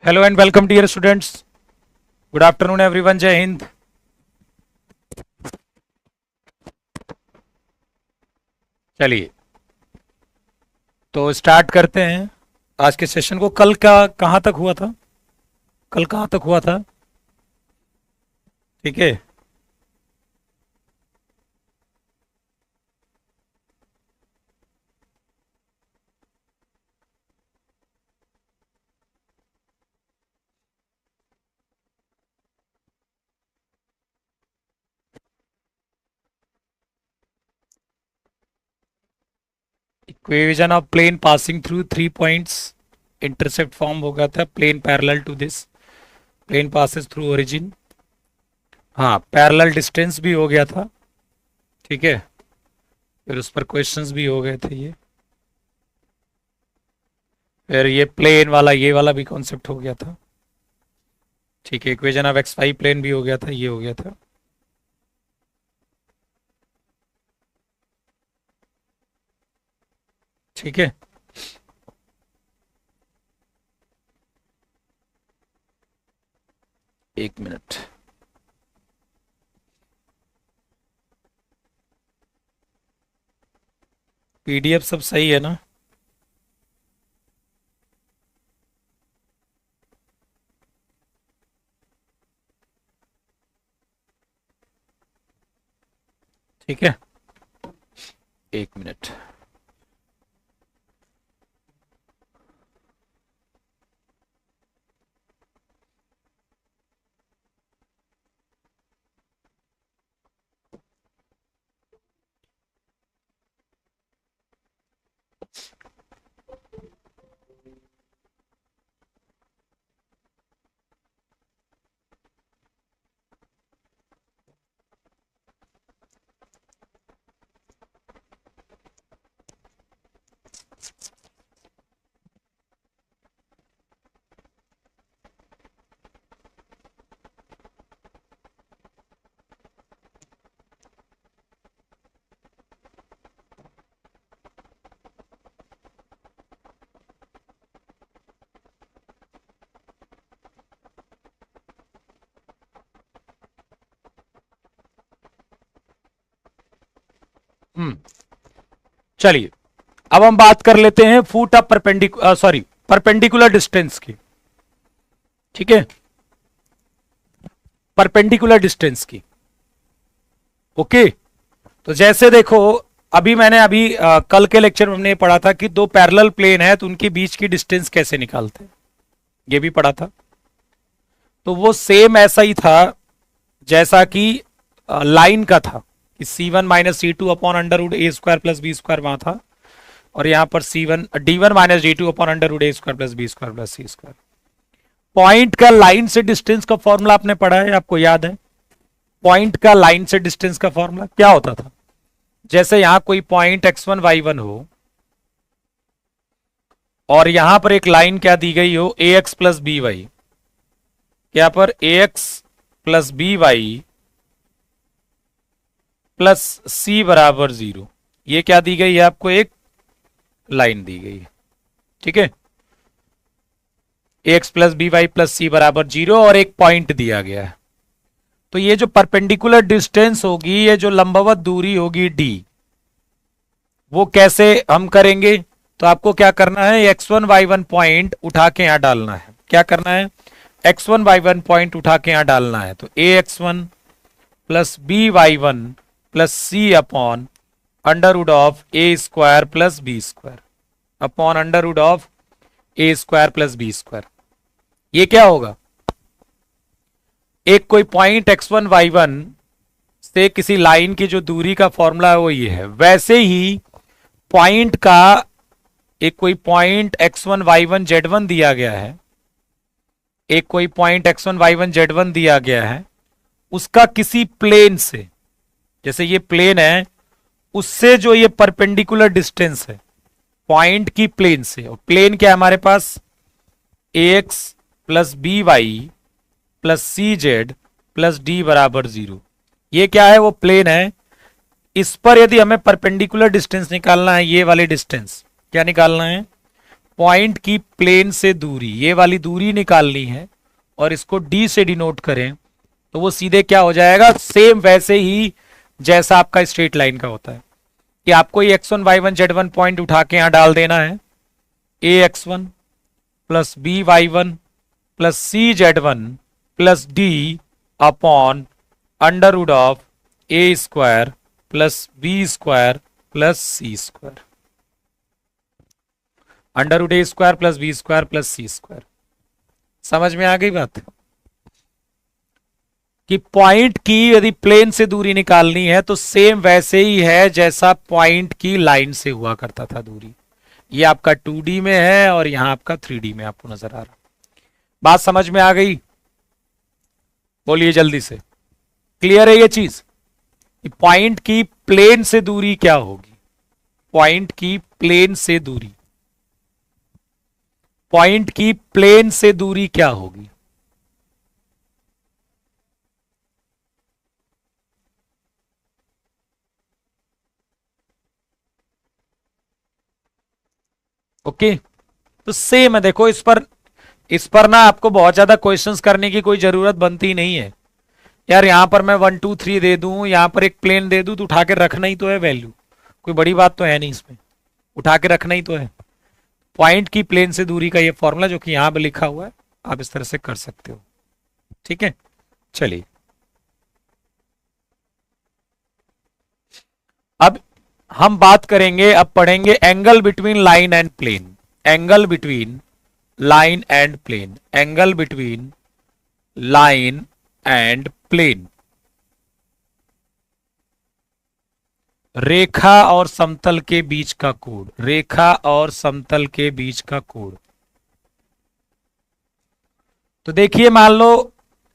Hello and welcome dear students. Good afternoon everyone. जय हिंद। चलिए तो स्टार्ट करते हैं आज के सेशन को। कल का कहाँ तक हुआ था? कल कहाँ तक हुआ था? ठीक है। Equation of plane passing through 3 points intercept form हो गया था। Plane parallel to this plane passes through origin. हाँ, पैरेलल डिस्टेंस भी हो गया था। ठीक है, फिर उस पर क्वेश्चंस भी हो गए थे। ये फिर ये प्लेन वाला ये वाला भी कॉन्सेप्ट हो गया था। ठीक है, equation of x y plane भी हो गया था, ये हो गया था। ठीक है, एक मिनट। पीडीएफ सब सही है ना? ठीक है, एक मिनट। चलिए, अब हम बात कर लेते हैं फुट ऑफ परपेंडिकुलर डिस्टेंस की। ठीक है, परपेंडिकुलर डिस्टेंस की। ओके, तो जैसे देखो, कल के लेक्चर में हमने पढ़ा था कि दो पैरेलल प्लेन है तो उनके बीच की डिस्टेंस कैसे निकालते हैं, ये भी पढ़ा था। तो वो सेम ऐसा ही था जैसा कि लाइन का था कि C1 minus C two upon under root ए स्क्वायर प्लस बी स्क्वायर वहां था, और यहां पर D1 minus D2 upon under root ए square plus B square plus सी स्क्वायर। पॉइंट का लाइन से डिस्टेंस का फॉर्मूला आपने पढ़ा है, आपको याद है? पॉइंट का लाइन से डिस्टेंस का फॉर्मूला क्या होता था? जैसे यहां कोई पॉइंट x1 y1 हो और यहां पर एक लाइन क्या दी गई हो, ax प्लस बी वाई। क्या पर ax plus b y plus c बराबर 0, ये क्या दी गई है आपको? एक लाइन दी गई है। ठीक है, x plus b y plus c बराबर 0 और एक पॉइंट दिया गया है। तो ये जो परपेंडिकुलर डिस्टेंस होगी, ये जो लंबवत दूरी होगी d, वो कैसे हम करेंगे? तो आपको क्या करना है, x1 y1 पॉइंट उठा के यहां डालना है। क्या करना है? x1 y1 पॉइंट उठा के यहां डालना है। तो ax1 plus b y one plus c upon under root of a square plus B square upon under root of a square plus B square. ये क्या होगा? एक कोई पॉइंट x1 y1 से किसी लाइन की जो दूरी का फॉर्मूला है वो ये है। वैसे ही पॉइंट का एक कोई पॉइंट x1 y1 z1 दिया गया है, एक कोई पॉइंट x1 y1 z1 दिया गया है, उसका किसी प्लेन से, जैसे ये प्लेन है, उससे जो ये परपेंडिकुलर डिस्टेंस है पॉइंट की प्लेन से, और प्लेन क्या है हमारे पास? ax plus b y plus c z plus d बराबर 0। ये क्या है? वो प्लेन है। इस पर यदि हमें परपेंडिकुलर डिस्टेंस निकालना है, ये वाली डिस्टेंस क्या निकालना है? पॉइंट की प्लेन से दूरी, ये वाली दूरी निकालनी है और इसको डी से डिनोट करें तो वो सीधे क्या हो जाएगा, सेम वैसे ही जैसा आपका स्ट्रेट लाइन का होता है कि आपको ये x1 y1 z1 पॉइंट उठा के यहां डाल देना है, a x1 plus b y1 plus c z1 plus d upon under root of a square plus B square plus C square, under root A square plus B square plus C square. समझ में आ गई बात कि point की यदि plane से दूरी निकालनी है तो सेम वैसे ही है जैसा पॉइंट की लाइन से हुआ करता था दूरी। ये आपका 2D में है और यहां आपका 3D में आपको नजर आ रहा। बात समझ में आ गई? बोलिए जल्दी से, क्लियर है ये चीज? पॉइंट की प्लेन से दूरी क्या होगी, पॉइंट की प्लेन से दूरी, पॉइंट की प्लेन से दूरी क्या होगी? ओके तो सेम है, देखो इस पर ना आपको बहुत ज्यादा क्वेश्चंस करने की कोई जरूरत बनती नहीं है यार। यहां पर मैं 1 2 3 दे दूं, यहां पर एक प्लेन दे दूं तो उठा के रखना ही तो है वैल्यू, कोई बड़ी बात तो है नहीं इसमें, उठा के रखना ही तो है। पॉइंट की प्लेन से दूरी का ये फॉर्मूला जो कि यहां पे लिखा हुआ है, आप इस तरह से कर सकते हो। ठीक है, चलिए अब हम बात करेंगे, अब पढ़ेंगे angle between line and plane, angle between line and plane, angle between line and plane, रेखा और समतल के बीच का कोण, रेखा और समतल के बीच का कोण। तो देखिए मान लो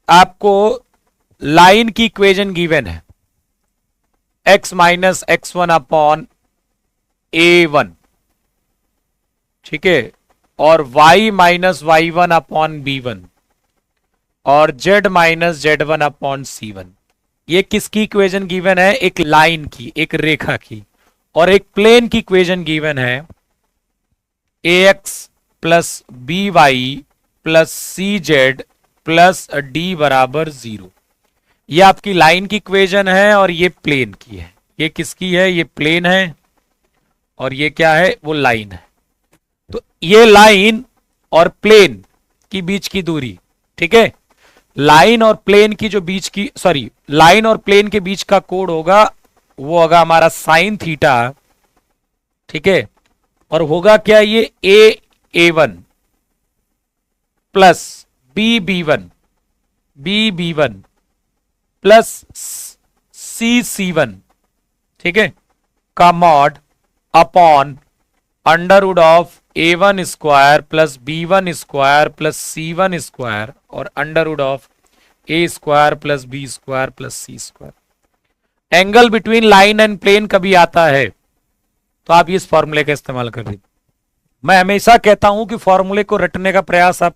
आपको लाइन की इक्वेशन गिवन है x minus x1 upon a1, ठीक है, और y minus y1 upon b1 और z minus z1 upon c1। ये किसकी इक्वेशन गिवन है? एक लाइन की, एक रेखा की। और एक प्लेन की इक्वेशन गिवन है ax plus b y plus c z plus d बराबर 0। ये आपकी लाइन की इक्वेशन है और ये प्लेन की है। ये किसकी है? ये प्लेन है और ये क्या है? वो लाइन है। तो ये लाइन और प्लेन की बीच की दूरी, ठीक है, लाइन और प्लेन की जो बीच की, सॉरी, लाइन और प्लेन के बीच का कोण होगा वो होगा हमारा साइन थीटा, ठीक है। और होगा क्या? ये a1 plus b1 b1 plus c1, ठीक है, का mod upon under root of a1 square plus b1 square plus c1 square और under root of a square plus b square plus c square. Angle between line and plane कभी आता है तो आप इस फॉर्मूले का इस्तेमाल कर लीजिए। मैं हमेशा कहता हूं कि फॉर्मूले को रटने का प्रयास आप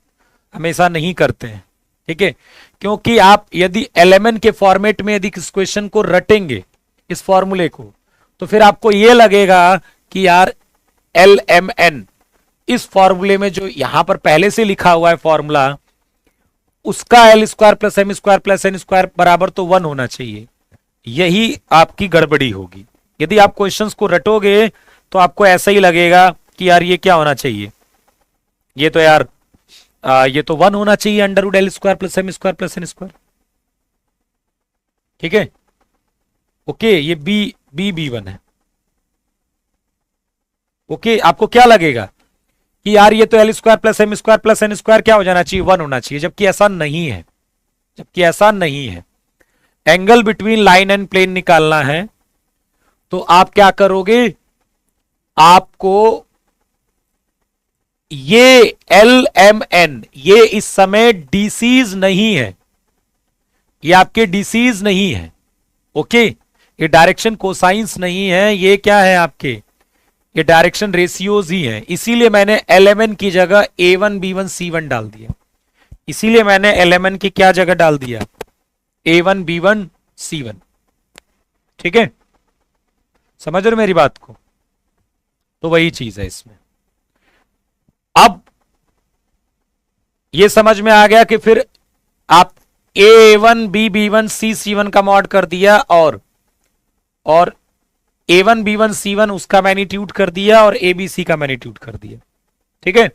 हमेशा नहीं करते हैं, ठीक है, क्योंकि आप यदि एलएमएन के फॉर्मेट में यदि इस क्वेश्चन को रटेंगे, इस फॉर्मूले को, तो फिर आपको यह लगेगा कि यार एलएमएन इस फॉर्मूले में जो यहां पर पहले से लिखा हुआ है फॉर्मूला, उसका l square plus m square plus n square बराबर तो 1 होना चाहिए। यही आपकी गड़बड़ी होगी। यदि आप क्वेश्चंस को रटोगे तो आपको ऐसा ही लगेगा कि यार ये क्या होना चाहिए, ये तो यार ये तो 1 होना चाहिए, under root l square plus m square plus n square, ठीक है। ओके, ये b1 है। ओके, आपको क्या लगेगा कि यार ये तो l square plus m square plus n square क्या हो जाना चाहिए? 1 होना चाहिए, जबकि ऐसा नहीं है, जबकि ऐसा नहीं है। Angle between line and plane निकालना है तो आप क्या करोगे? आपको ये एल एम एन, ये इस समय डिसीज नहीं है, ये आपके डिसीज नहीं है। ओके, ये डायरेक्शन कोसाइंस नहीं है, ये क्या है आपके? ये डायरेक्शन रेशियोज ही है। इसीलिए मैंने एल की जगह a1 b1 c1 डाल दिया। इसीलिए मैंने एल की क्या जगह डाल दिया? a1 b1 c1, ठीक है। समझ रहे मेरी बात को? तो वही चीज है इसमें। अब ये समझ में आ गया कि फिर आप A1 B1 C1 का मॉड कर दिया और A1 B1 C1 उसका मैग्नीट्यूड कर दिया और ABC का मैग्नीट्यूड कर दिया। ठीक है,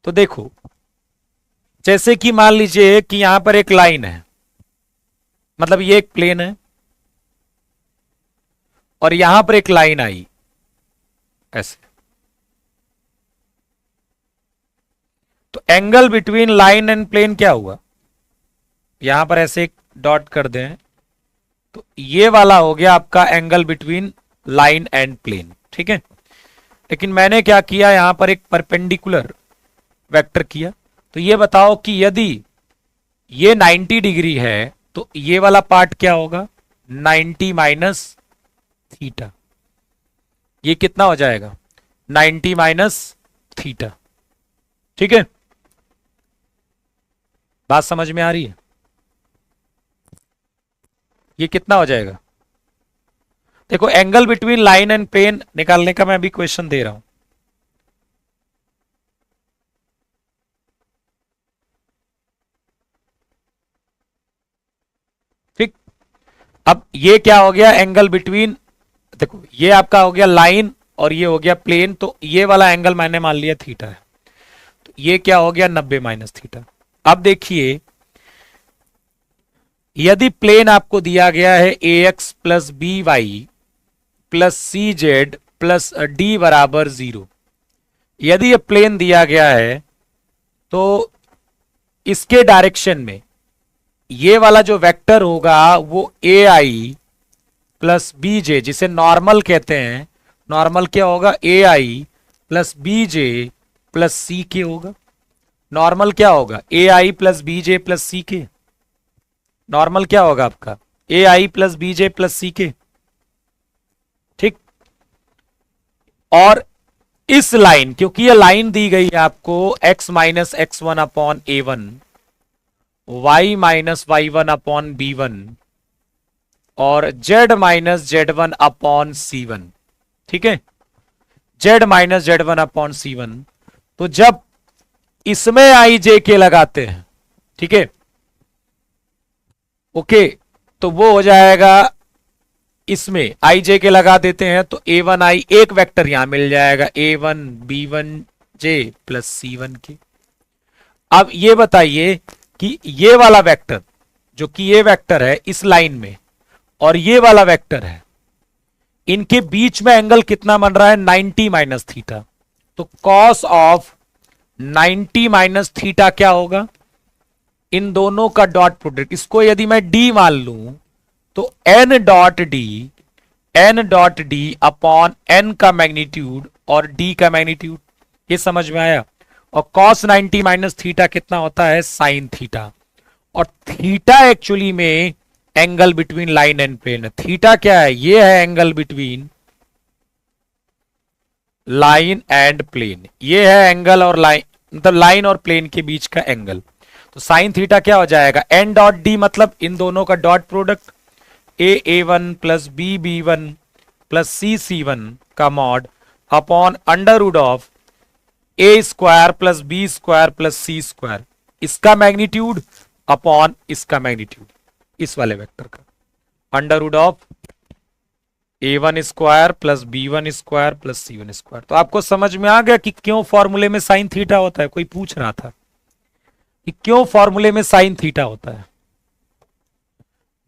तो देखो जैसे कि मान लीजिए कि यहां पर एक लाइन है, मतलब ये एक प्लेन है और यहां पर एक लाइन आई ऐसे, तो angle between line and plane क्या हुआ, यहां पर ऐसे एक डॉट कर दें तो ये वाला हो गया आपका angle between line and plane. ठीक है, लेकिन मैंने क्या किया, यहां पर एक परपेंडिकुलर वेक्टर किया। तो ये बताओ कि यदि ये 90 डिग्री है तो ये वाला पार्ट क्या होगा, 90 माइनस थीटा। ये कितना हो जाएगा, 90 माइनस थीटा। ठीक है, बात समझ में आ रही है? ये कितना हो जाएगा, देखो angle between line and plane निकालने का मैं अभी क्वेश्चन दे रहा हूं। ठीक, अब ये क्या हो गया, एंगल बिटवीन, देखो ये आपका हो गया लाइन और ये हो गया प्लेन, तो ये वाला एंगल मैंने मान लिया थीटा है, तो ये क्या हो गया 90 माइनस थीटा। अब देखिए यदि प्लेन आपको दिया गया है ax plus b y plus c z plus d बराबर 0, यदि ये प्लेन दिया गया है तो इसके डायरेक्शन में ये वाला जो वेक्टर होगा वो ए आई प्लस बी जे, जिसे नॉर्मल कहते हैं, नॉर्मल क्या होगा, ए i plus b j plus सी के होगा। नॉर्मल क्या होगा, ए i plus b j plus सी के। नॉर्मल क्या होगा आपका, ए i plus b j plus सी के। ठीक, और इस लाइन, क्योंकि ये लाइन दी गई है आपको x minus x one upon a one, y minus y one upon b one और z minus z one upon c one. ठीक है, z minus z one upon c one. तो जब इसमें आई जे के लगाते हैं, ठीक है, ओके, तो वो हो जाएगा, इसमें आई जे के लगा देते हैं तो ए वन आई एक वेक्टर यहां मिल जाएगा, ए वन बी वन जे प्लस सी वन के। अब ये बताइए कि ये वाला वेक्टर, जो कि ये वेक्टर है इस लाइन में और ये वाला वेक्टर है, इनके बीच में एंगल कितना बन रहा है, 90 माइनस थीटा। तो कॉस ऑफ 90 माइनस थीटा क्या होगा, इन दोनों का डॉट प्रोडक्ट, इसको यदि मैं डी मान लूं तो n dot d upon n का मैग्नीट्यूड और डी का मैग्नीट्यूड। ये समझ में आया? और कॉस 90 माइनस थीटा कितना होता है, साइन थीटा। और थीटा एक्चुअली में angle between line and plane है। थीटा क्या है, ये है angle between line and plane, ये है एंगल और लाइन, मतलब लाइन और प्लेन के बीच का एंगल। तो साइन थीटा क्या हो जाएगा, एन डॉट डी मतलब इन दोनों का dot product, a one plus b one plus c one का mod upon under root of a square plus B square plus C square, इसका मैग्नीट्यूड अपॉन इसका मैग्नीट्यूड, इस वाले वेक्टर का, under root of a one square plus b one square plus c one square. तो आपको समझ में आ गया कि क्यों फॉर्मूले में साइन थीटा होता है? कोई पूछ रहा था कि क्यों फॉर्मूले में साइन थीटा होता है।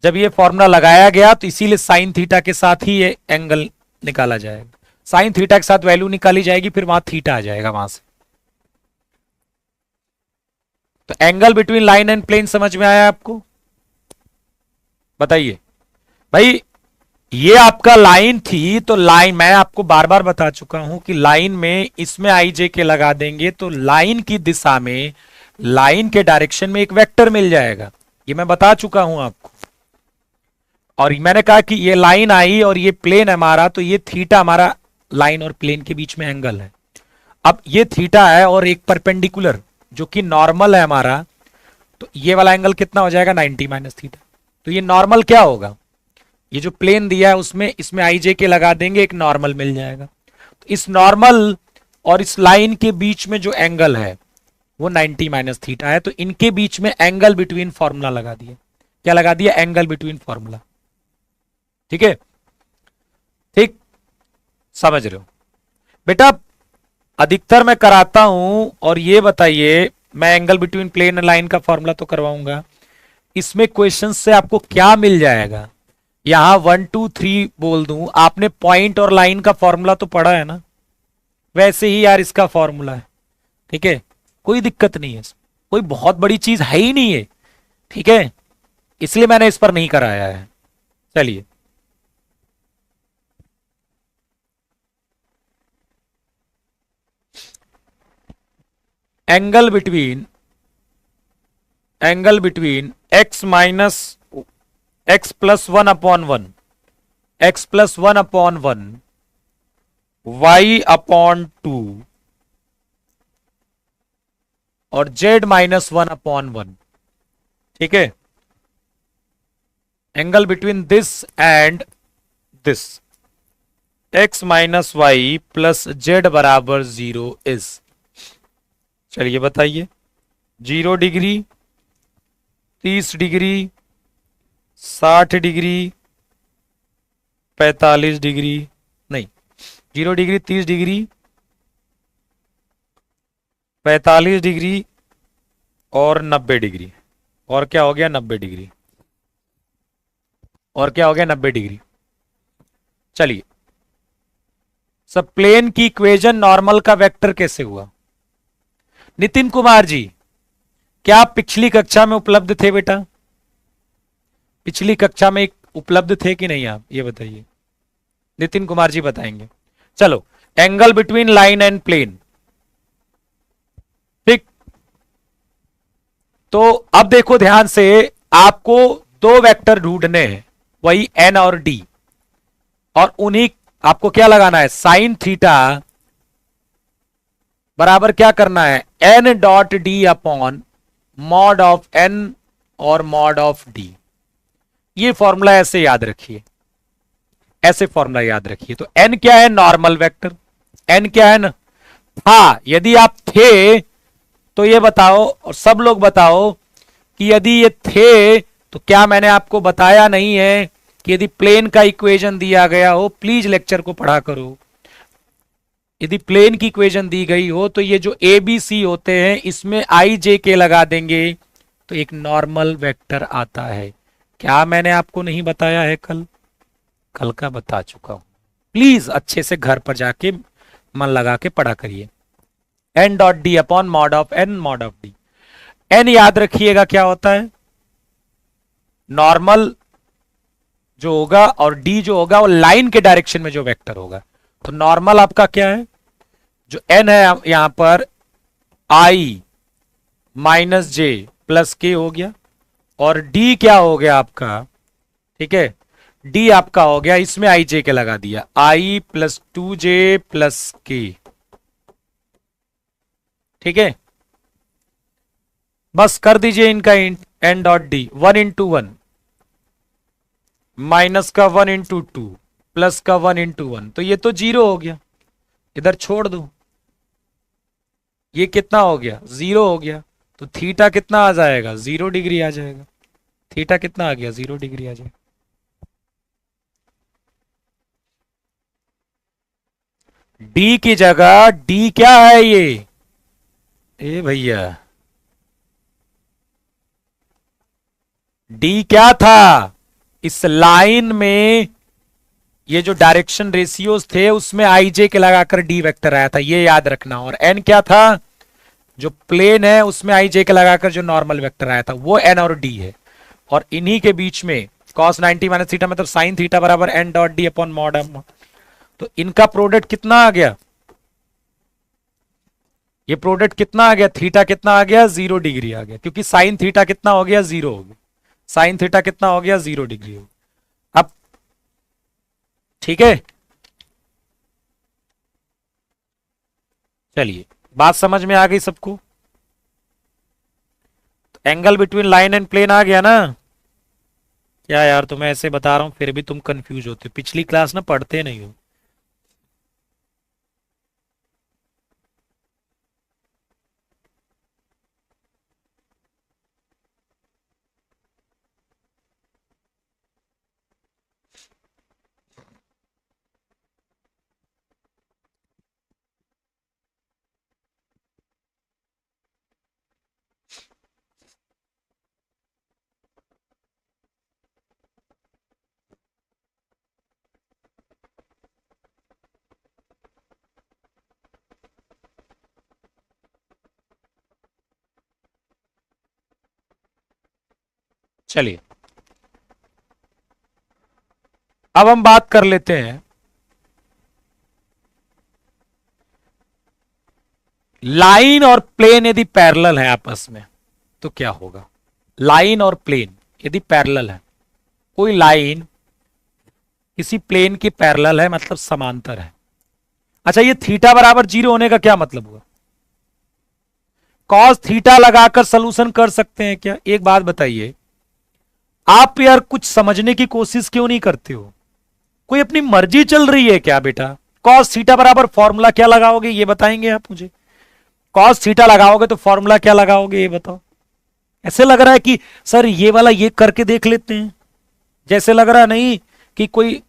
जब ये फॉर्मूला लगाया गया तो इसीलिए साइन थीटा के साथ ही ये एंगल निकाला जाएगा, साइन थीटा के साथ वैल्यू निकाली जाएगी, फिर वहां थीटा आ जाएगा वहां से। तो angle between line and plane समझ में आया आपको? बताइए भाई, ये आपका लाइन थी, तो लाइन मैं आपको बार बार बता चुका हूं कि लाइन में इसमें आई जे के लगा देंगे तो लाइन की दिशा में, लाइन के डायरेक्शन में एक वेक्टर मिल जाएगा, ये मैं बता चुका हूं आपको। और मैंने कहा कि ये लाइन आई और ये प्लेन हमारा, तो ये थीटा हमारा लाइन और प्लेन के बीच में एंगल है। अब ये थीटा है और एक परपेंडिकुलर जो कि नॉर्मल है हमारा, तो ये वाला एंगल कितना हो जाएगा, 90 माइनस थीटा। तो ये नॉर्मल क्या होगा, ये जो प्लेन दिया है उसमें इसमें आई जे के लगा देंगे, एक नॉर्मल मिल जाएगा। तो इस नॉर्मल और इस लाइन के बीच में जो एंगल है वो 90 माइनस थीटा है, तो इनके बीच में एंगल बिटवीन फॉर्मूला लगा दिया। क्या लगा दिया? Angle between formula. ठीक है, ठीक, समझ रहे हो बेटा? अधिकतर मैं कराता हूं, और ये बताइए, मैं angle between plane and line का फॉर्मूला तो करवाऊंगा, इसमें क्वेश्चन से आपको क्या मिल जाएगा? यहां 1 2 3 बोल दूं, आपने पॉइंट और लाइन का फॉर्मूला तो पढ़ा है ना, वैसे ही यार इसका फॉर्मूला है। ठीक है, कोई दिक्कत नहीं है, कोई बहुत बड़ी चीज है ही नहीं है। ठीक है, इसलिए मैंने इस पर नहीं कराया है। चलिए, angle between x minus x plus 1/1, x plus 1/1, y upon 2 और z माइनस 1/1। ठीक है, angle between this and this, x minus y plus z बराबर 0 इज, चलिए बताइए, 0 डिग्री, 30 डिग्री, 60 डिग्री, 45 डिग्री, नहीं, 0 डिग्री, 30 डिग्री, 45 डिग्री और 90 डिग्री, और क्या हो गया? 90 डिग्री, और क्या हो गया? 90 डिग्री। चलिए, सब प्लेन की इक्वेशन नॉर्मल का वेक्टर कैसे हुआ? नितिन कुमार जी, क्या आप पिछली कक्षा में उपलब्ध थे बेटा? पिछली कक्षा में उपलब्ध थे कि नहीं आप, ये बताइए। नितिन कुमार जी बताएंगे। चलो, angle between line and plane. ठीक, तो अब देखो ध्यान से, आपको दो वेक्टर ढूंढने हैं, वही एन और डी, और उन्हीं आपको क्या लगाना है? साइन थीटा बराबर क्या करना है? N dot d upon mod of n और मॉड ऑफ डी। ये फॉर्मूला ऐसे याद रखिए, ऐसे फॉर्मूला याद रखिए। तो एन क्या है? Normal vector. एन क्या है ना? हाँ, यदि आप थे तो ये बताओ, और सब लोग बताओ कि यदि ये थे तो क्या मैंने आपको बताया नहीं है कि यदि प्लेन का इक्वेशन दिया गया हो, प्लीज लेक्चर को पढ़ा करो, यदि प्लेन की इक्वेशन दी गई हो तो ये जो ए बी सी होते हैं इसमें आई जे के लगा देंगे तो एक नॉर्मल वेक्टर आता है। क्या मैंने आपको नहीं बताया है? कल का बता चुका हूं। प्लीज अच्छे से घर पर जाके मन लगा के पढ़ा करिए। N dot d upon mod of n mod of d. N याद रखिएगा क्या होता है? नॉर्मल जो होगा, और डी जो होगा वो लाइन के डायरेक्शन में जो वेक्टर होगा। तो नॉर्मल आपका क्या है? जो एन है यहां पर आई माइनस जे प्लस के हो गया, और डी क्या हो गया आपका? ठीक है, डी आपका हो गया, इसमें आई जे के लगा दिया, आई प्लस 2j प्लस के। ठीक है, बस कर दीजिए इनका n dot d, 1 into 1 minus का 1 इंटू 2 प्लस का 1 इंटू 1, तो ये तो 0 हो गया, इधर छोड़ दो, ये कितना हो गया? 0 हो गया। तो थीटा कितना आ जाएगा? 0 डिग्री आ जाएगा। थीटा कितना आ गया? 0 डिग्री आ जाएगा। डी की जगह डी क्या है ये? ए भैया, डी क्या था? इस लाइन में ये जो डायरेक्शन रेशियोज थे उसमें आई जे के लगाकर डी वेक्टर आया था, ये याद रखना। और एन क्या था? जो प्लेन है उसमें आई जे के लगाकर जो नॉर्मल वेक्टर आया था वो एन और डी है। और इन्हीं के बीच में cos 90 माइनस थीटा मतलब साइन थीटा बराबर n dot d upon mod m. तो इनका प्रोडक्ट कितना आ गया? ये प्रोडक्ट कितना आ गया? थीटा कितना आ गया? 0 डिग्री आ गया, क्योंकि साइन थीटा कितना हो गया? 0 हो गया। साइन थीटा कितना हो गया? 0 डिग्री हो गया। अब ठीक है, चलिए, बात समझ में आ गई सबको? तो angle between line and plane आ गया ना? क्या यार, तुम्हें ऐसे बता रहा हूं फिर भी तुम कंफ्यूज होते हो, पिछली क्लास ना पढ़ते नहीं हो। चलिए अब हम बात कर लेते हैं लाइन और प्लेन यदि पैरेलल है आपस में तो क्या होगा। लाइन और प्लेन यदि पैरेलल है, कोई लाइन किसी प्लेन की पैरेलल है मतलब समांतर है। अच्छा, ये थीटा बराबर 0 होने का क्या मतलब हुआ। कॉस थीटा लगाकर सॉल्यूशन कर सकते हैं क्या। एक बात बताइए, आप यार कुछ समझने की कोशिश क्यों नहीं करते हो। कोई अपनी मर्जी चल रही है क्या बेटा। कॉस थीटा बराबर फॉर्मूला क्या लगाओगे ये बताएंगे आप मुझे। कॉस थीटा लगाओगे तो फॉर्मूला क्या लगाओगे ये बताओ। ऐसे लग रहा है कि सर ये वाला ये करके देख लेते हैं, जैसे लग रहा नहीं कि कोई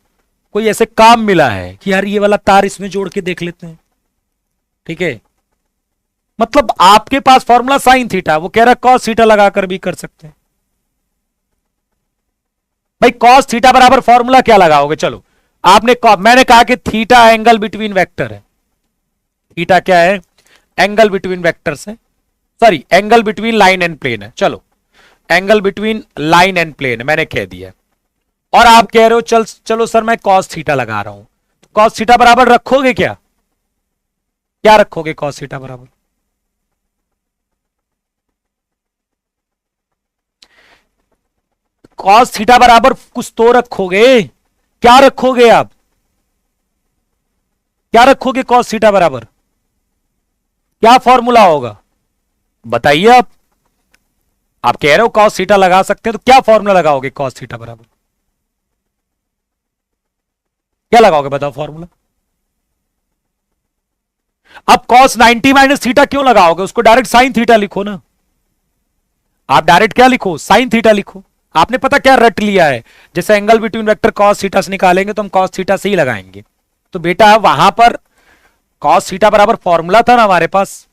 कोई ऐसे काम मिला है कि यार ये वाला तार इसमें जोड़ के देख लेते हैं। ठीक है, मतलब आपके पास फॉर्मूला साइन थीटा, वो कह रहा है कॉस थीटा लगाकर भी कर सकते हैं। भाई कॉस थीटा बराबर फॉर्मूला क्या लगाओगे। चलो मैंने कहा कि थीटा एंगल बिटवीन वेक्टर है। थीटा क्या है, एंगल बिटवीन वेक्टर्स है, sorry angle between line and plane है। चलो angle between line and plane मैंने कह दिया, और आप कह रहे हो चलो सर मैं कॉस थीटा लगा रहा हूं। कॉस थीटा बराबर रखोगे क्या, क्या रखोगे कॉस थीटा बराबर। कॉस थीटा बराबर कुछ तो रखोगे, क्या रखोगे आप, क्या रखोगे कॉस थीटा बराबर, क्या फॉर्मूला होगा बताइए आप कह रहे हो कॉस थीटा लगा सकते हैं तो क्या फॉर्मूला लगाओगे कॉस थीटा बराबर, क्या लगाओगे बताओ फॉर्मूला। अब कॉस 90 माइनस थीटा क्यों लगाओगे, उसको डायरेक्ट साइन थीटा लिखो ना। आप डायरेक्ट क्या लिखो, साइन थीटा लिखो। आपने पता क्या रट लिया है, जैसे angle between vector cos theta से निकालेंगे तो हम कॉस थीटा से ही लगाएंगे। तो बेटा वहां पर कॉस थीटा बराबर फॉर्मूला था ना हमारे पास,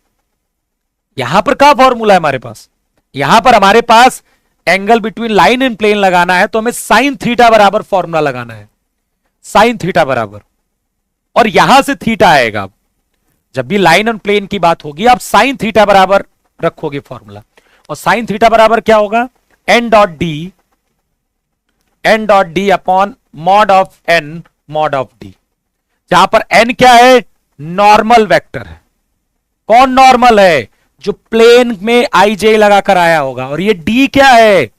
यहां पर क्या फॉर्मूला है हमारे पास, यहां पर हमारे पास angle between line and plane लगाना है तो हमें साइन थीटा बराबर फॉर्मूला लगाना है, साइन थीटा बराबर, और यहां से थीटा आएगा। जब भी लाइन एंड प्लेन की बात होगी आप साइन थीटा बराबर रखोगे फॉर्मूला, और साइन थीटा बराबर क्या होगा, n dot d upon mod of n mod of d, जहां पर एन क्या है, नॉर्मल वेक्टर है। कौन नॉर्मल है, जो प्लेन में आई जे लगाकर आया होगा, और ये डी क्या है,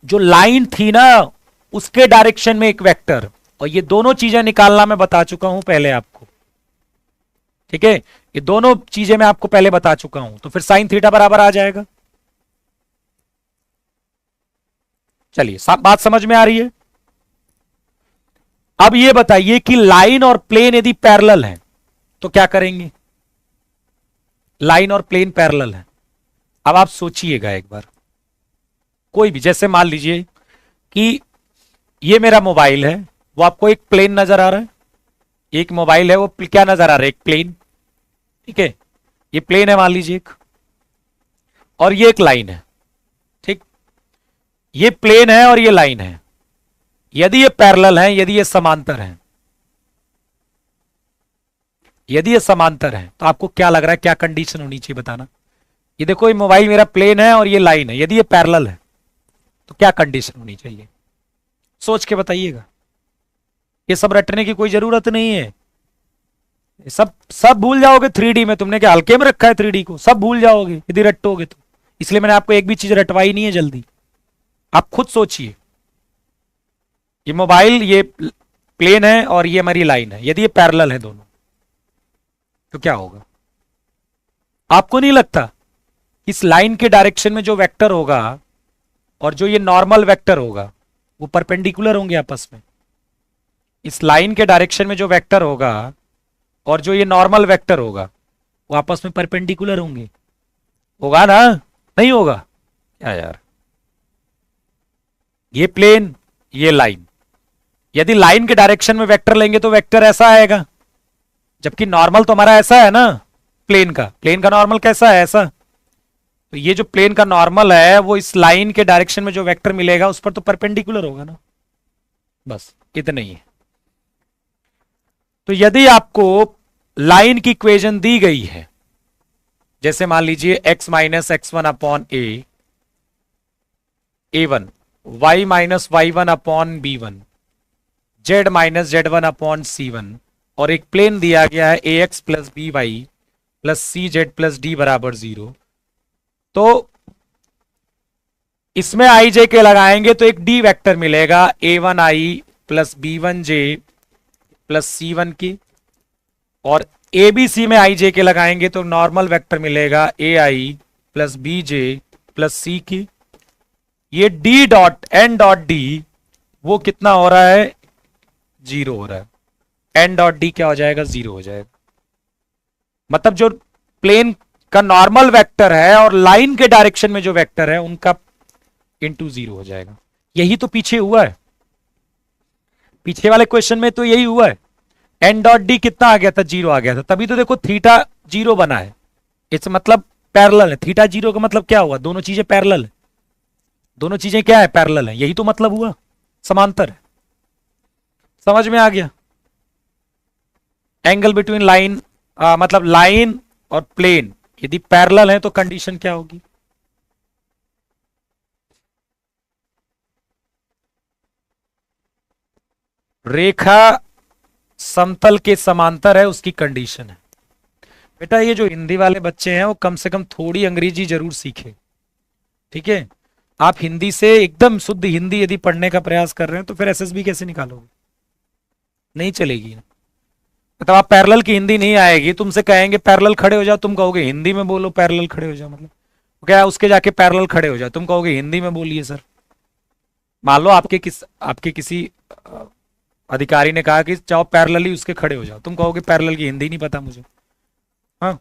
जो लाइन थी ना उसके डायरेक्शन में एक वेक्टर। और ये दोनों चीजें निकालना मैं बता चुका हूं पहले आपको, ठीक है, ये दोनों चीजें मैं आपको पहले बता चुका हूं। तो फिर साइन थीटा बराबर आ जाएगा। चलिए बात समझ में आ रही है। अब ये बताइए कि लाइन और प्लेन यदि पैरेलल है तो क्या करेंगे। लाइन और प्लेन पैरेलल है, अब आप सोचिएगा एक बार, कोई भी, जैसे मान लीजिए कि ये मेरा मोबाइल है, वो आपको एक प्लेन नजर आ रहा है, एक मोबाइल है वो क्या नजर आ रहा है, एक प्लेन, ठीक है, ये प्लेन है मान लीजिए एक, और ये एक लाइन है, ठीक, ये प्लेन है और ये लाइन है। यदि ये पैरेलल है, यदि ये समांतर है, यदि ये समांतर है तो आपको क्या लग रहा है क्या कंडीशन होनी चाहिए बताना। ये देखो ये मोबाइल मेरा प्लेन है और ये लाइन है, यदि ये पैरेलल है तो क्या कंडीशन होनी चाहिए, सोच के बताइएगा। ये सब रटने की कोई जरूरत नहीं है, सब भूल जाओगे 3D में। तुमने क्या हल्के में रखा है 3D को, सब भूल जाओगे यदि रटोगे तो। इसलिए मैंने आपको एक भी चीज रटवाई नहीं है जल्दी, आप खुद सोचिए। ये मोबाइल ये प्लेन है और ये हमारी लाइन है, यदि ये पैरेलल है दोनों तो क्या होगा। आपको नहीं लगता इस लाइन के डायरेक्शन में जो वेक्टर होगा और जो ये नॉर्मल वेक्टर होगा वो परपेंडिकुलर होंगे आपस में। इस लाइन के डायरेक्शन में जो वेक्टर होगा और जो ये नॉर्मल वेक्टर होगा वो आपस में परपेंडिकुलर होंगे, होगा ना, नहीं होगा क्या यार। ये प्लेन ये लाइन, यदि लाइन के डायरेक्शन में वेक्टर लेंगे तो वेक्टर ऐसा आएगा, जबकि नॉर्मल तो हमारा ऐसा है ना, प्लेन का नॉर्मल कैसा है, ऐसा। तो ये जो प्लेन का नॉर्मल है वो इस लाइन के डायरेक्शन में जो वेक्टर मिलेगा उस पर तो परपेंडिकुलर होगा ना, बस इतना ही है। तो यदि आपको लाइन की इक्वेशन दी गई है, जैसे मान लीजिए x minus x one upon a one, y minus y one upon b one, z minus z one upon c one, और एक प्लेन दिया गया है a x plus b y plus c z plus d बराबर 0। तो इसमें आई जे के लगाएंगे तो एक डी वेक्टर मिलेगा ए वन आई प्लस बी वन जे प्लस सी वन की, और ए बी सी में आई जे के लगाएंगे तो नॉर्मल वेक्टर मिलेगा a i plus b j plus c की। ये d dot n dot d वो कितना हो रहा है, 0 हो रहा है। एन डॉट डी क्या हो जाएगा, 0 हो जाएगा। मतलब जो प्लेन का नॉर्मल वेक्टर है और लाइन के डायरेक्शन में जो वेक्टर है उनका इंटू 0 हो जाएगा। यही तो पीछे हुआ है, पीछे वाले क्वेश्चन में तो यही हुआ है। एन डॉट डी कितना आ गया था, 0 आ गया था, तभी तो देखो थीटा 0 बना है। इस मतलब पैरेलल है। थीटा 0 का मतलब क्या हुआ, दोनों चीजें पैरेलल है। दोनों चीजें क्या है, पैरेलल है। यही तो मतलब हुआ, समांतर है। समझ में आ गया। एंगल बिटवीन लाइन मतलब लाइन और प्लेन यदि पैरेलल है तो कंडीशन क्या होगी, रेखा समतल के समांतर है, उसकी कंडीशन है। बेटा ये जो हिंदी वाले बच्चे हैं वो कम से कम थोड़ी अंग्रेजी जरूर सीखे, ठीक है। आप हिंदी से एकदम शुद्ध हिंदी यदि पढ़ने का प्रयास कर रहे हैं तो फिर एसएसबी कैसे निकालोगे, नहीं चलेगी। मतलब आप पैरेलल की हिंदी नहीं आएगी, तुमसे कहेंगे पैरेलल खड़े हो जाओ, तुम कहोगे हिंदी में बोलो पैरेलल खड़े हो जाओ, मतलब क्या उसके जाके पैरेलल खड़े हो जाओ, तुम कहोगे हिंदी में बोलिए सर। मान लो आपके किसी अधिकारी ने कहा कि चाहो पैरेलल ही उसके खड़े हो जाओ, तुम कहोगे पैरेलल की हिंदी नहीं पता मुझे। हाँ,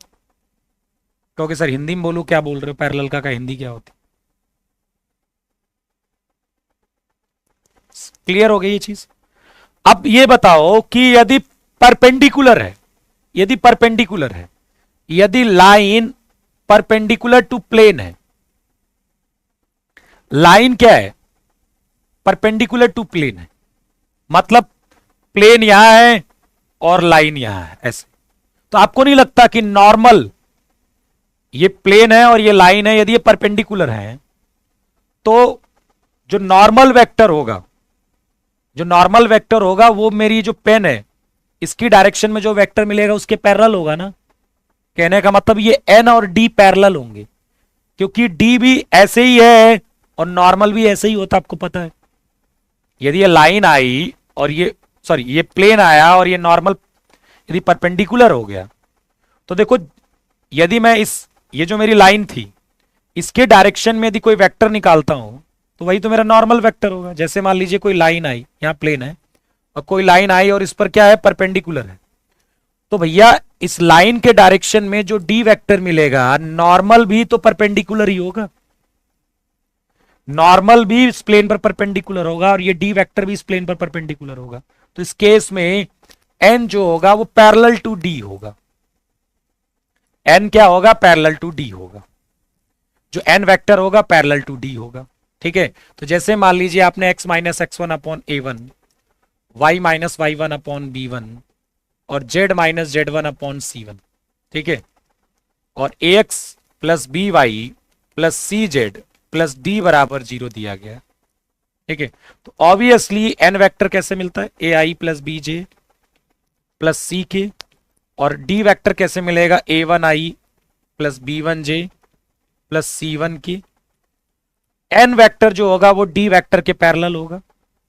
कहोगे सर हिंदी में बोलो, क्या बोल रहे हो, पैरेलल का हिंदी क्या होती। क्लियर हो गई ये चीज। अब ये बताओ कि यदि परपेंडिकुलर है, यदि परपेंडिकुलर है, यदि लाइन परपेंडिकुलर टू प्लेन है, लाइन क्या है, परपेंडिकुलर टू प्लेन है, मतलब प्लेन यहां है और लाइन यहां है ऐसे, तो आपको नहीं लगता कि नॉर्मल, ये प्लेन है और ये लाइन है, यदि ये परपेंडिकुलर है तो जो नॉर्मल वेक्टर होगा, जो नॉर्मल वेक्टर होगा वो मेरी जो पेन है इसकी डायरेक्शन में जो वेक्टर मिलेगा उसके पैरेलल होगा ना। कहने का मतलब ये एन और डी पैरेलल होंगे, क्योंकि डी भी ऐसे ही है और नॉर्मल भी ऐसे ही होता, आपको पता है। यदि ये लाइन आई और ये प्लेन आया और ये नॉर्मल यदि परपेंडिकुलर हो गया तो देखो, यदि मैं ये जो मेरी लाइन थी इसके डायरेक्शन में यदि कोई वेक्टर निकालता हूं तो वही तो मेरा नॉर्मल वेक्टर होगा। जैसे मान लीजिए कोई लाइन आई, यहां प्लेन है और कोई लाइन आई और इस पर क्या है, परपेंडिकुलर है, तो भैया इस लाइन के डायरेक्शन में जो डी वेक्टर मिलेगा नॉर्मल भी तो परपेंडिकुलर ही होगा, नॉर्मल भी इस प्लेन पर परपेंडिकुलर होगा और ये डी वेक्टर भी इस प्लेन पर परपेंडिकुलर होगा। तो इस केस में एन जो होगा वो पैरेलल टू डी होगा। एन क्या होगा, पैरेलल टू डी होगा। जो एन वेक्टर होगा पैरेलल टू डी होगा, ठीक है। तो जैसे मान लीजिए आपने x minus x one upon a one, y minus y one upon b one और z minus z one upon c one, ठीक है, और a x plus b y plus c z plus d बराबर 0 दिया गया, ठीक है। तो ऑब्वियसली एन वेक्टर कैसे मिलता है, ए i plus b j plus सी के, और डी वेक्टर कैसे मिलेगा, ए वन आई प्लस बी वन जे प्लस सी वन की। एन वेक्टर जो होगा वो डी वेक्टर के पैरेलल होगा,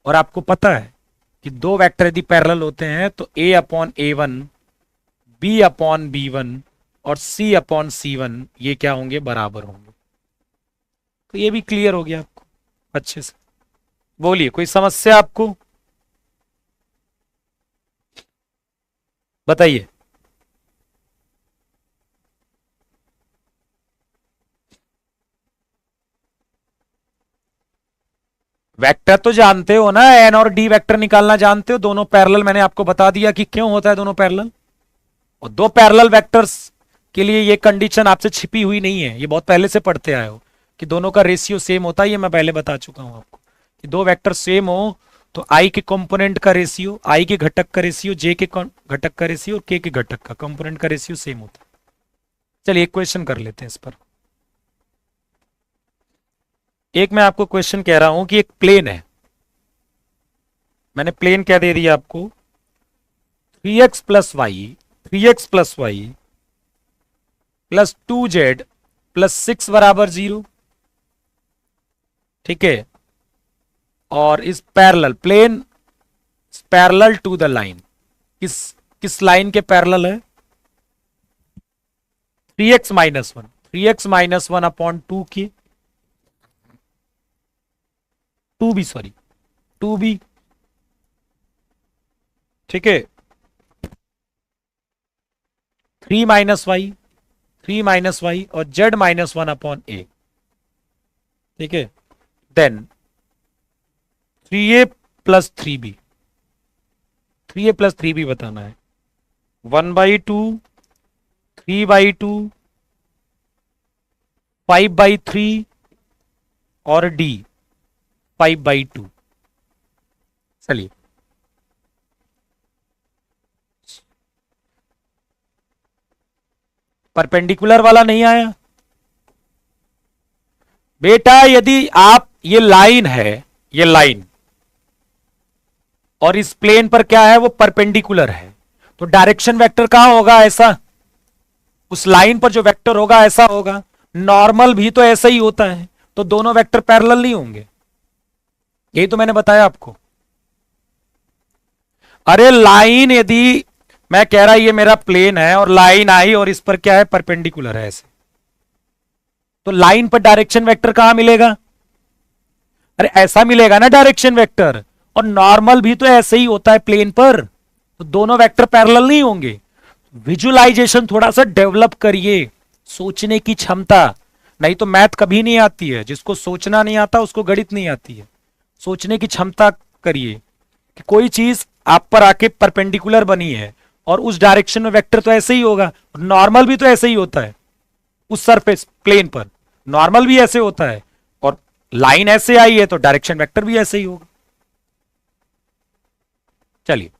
और आपको पता है कि दो वेक्टर यदि पैरेलल होते हैं तो a upon a one, b upon b one और सी अपॉन सी वन ये क्या होंगे, बराबर होंगे। तो ये भी क्लियर हो गया आपको अच्छे से। बोलिए कोई समस्या आपको, बताइए। वेक्टर तो जानते हो ना, एन और डी वेक्टर निकालना जानते हो, दोनों पैरेलल। मैंने आपको बता दिया कि क्यों होता है दोनों पैरेलल, और दो पैरेलल वेक्टर्स के लिए ये कंडीशन आपसे छिपी हुई नहीं है, ये बहुत पहले से पढ़ते आए हो कि दोनों का रेशियो सेम होता है। ये मैं पहले बता चुका हूं आपको कि दो वेक्टर सेम हो तो आई के कंपोनेंट का रेशियो, आई के घटक का रेशियो, जे के घटक का रेशियो और के घटक का कंपोनेंट का रेशियो सेम होता है। चलिए एक क्वेश्चन कर लेते हैं इस पर। एक मैं आपको क्वेश्चन कह रहा हूं कि एक प्लेन है, मैंने प्लेन क्या दे दिया आपको, 3x plus y, 3x plus y plus 2z plus 6 बराबर 0। ठीक है, और इस parallel plane parallel to the line, किस किस लाइन के पैरेलल है, 3x minus one, 3x minus one upon 2 की 2b, सॉरी 2b। ठीक है, 3 माइनस वाई, 3 माइनस वाई और z minus one upon a. ठीक है, then 3a plus 3b, 3a plus 3b बताना है, 1/2, 3/2, 5/3 और d 5/2। चलिए, परपेंडिकुलर वाला नहीं आया बेटा। यदि आप, ये लाइन है, ये लाइन, और इस प्लेन पर क्या है, वो परपेंडिकुलर है, तो डायरेक्शन वेक्टर कहां होगा, ऐसा, उस लाइन पर जो वेक्टर होगा ऐसा होगा। नॉर्मल भी तो ऐसा ही होता है, तो दोनों वेक्टर पैरेलल नहीं होंगे, यही तो मैंने बताया आपको। अरे लाइन, यदि मैं कह रहा ये मेरा प्लेन है और लाइन आई और इस पर क्या है, परपेंडिकुलर है ऐसे, तो लाइन पर डायरेक्शन वेक्टर कहां मिलेगा, अरे ऐसा मिलेगा ना डायरेक्शन वेक्टर, और नॉर्मल भी तो ऐसे ही होता है प्लेन पर, तो दोनों वेक्टर पैरेलल नहीं होंगे। विजुअलाइजेशन थोड़ा सा डेवलप करिए, सोचने की क्षमता, नहीं तो मैथ कभी नहीं आती है, जिसको सोचना नहीं आता उसको गणित नहीं आती है। सोचने की क्षमता करिए कि कोई चीज आप पर आके परपेंडिकुलर बनी है और उस डायरेक्शन में वेक्टर तो ऐसे ही होगा, नॉर्मल भी तो ऐसे ही होता है उस सरफेस प्लेन पर, नॉर्मल भी ऐसे होता है, और लाइन ऐसे आई है तो डायरेक्शन वेक्टर भी ऐसे ही होगा। चलिए,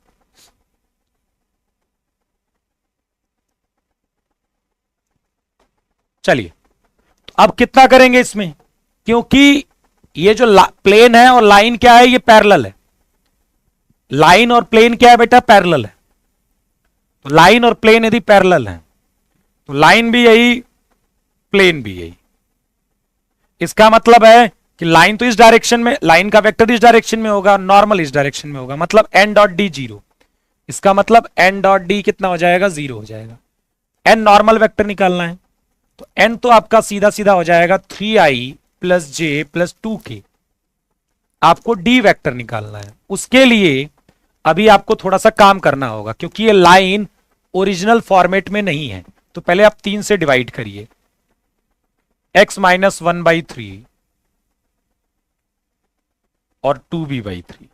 चलिए तो अब कितना करेंगे इसमें, क्योंकि ये जो प्लेन है और लाइन क्या है, ये पैरेलल है। लाइन और प्लेन क्या है बेटा, पैरेलल है। तो लाइन और प्लेन यदि पैरेलल है तो लाइन भी यही, प्लेन भी यही। इसका मतलब है कि लाइन तो इस डायरेक्शन में, लाइन का वेक्टर इस डायरेक्शन में होगा, नॉर्मल इस डायरेक्शन में होगा, मतलब एन डॉट डी 0। इसका मतलब एन डॉट डी कितना हो जाएगा, 0 हो जाएगा। एन नॉर्मल वेक्टर निकालना है, तो एन तो आपका सीधा सीधा हो जाएगा 3i प्लस जे प्लस 2k। आपको डी वेक्टर निकालना है, उसके लिए अभी आपको थोड़ा सा काम करना होगा, क्योंकि ये लाइन ओरिजिनल फॉर्मेट में नहीं है। तो पहले आप 3 से डिवाइड करिए, x माइनस 1/3 और 2b/3।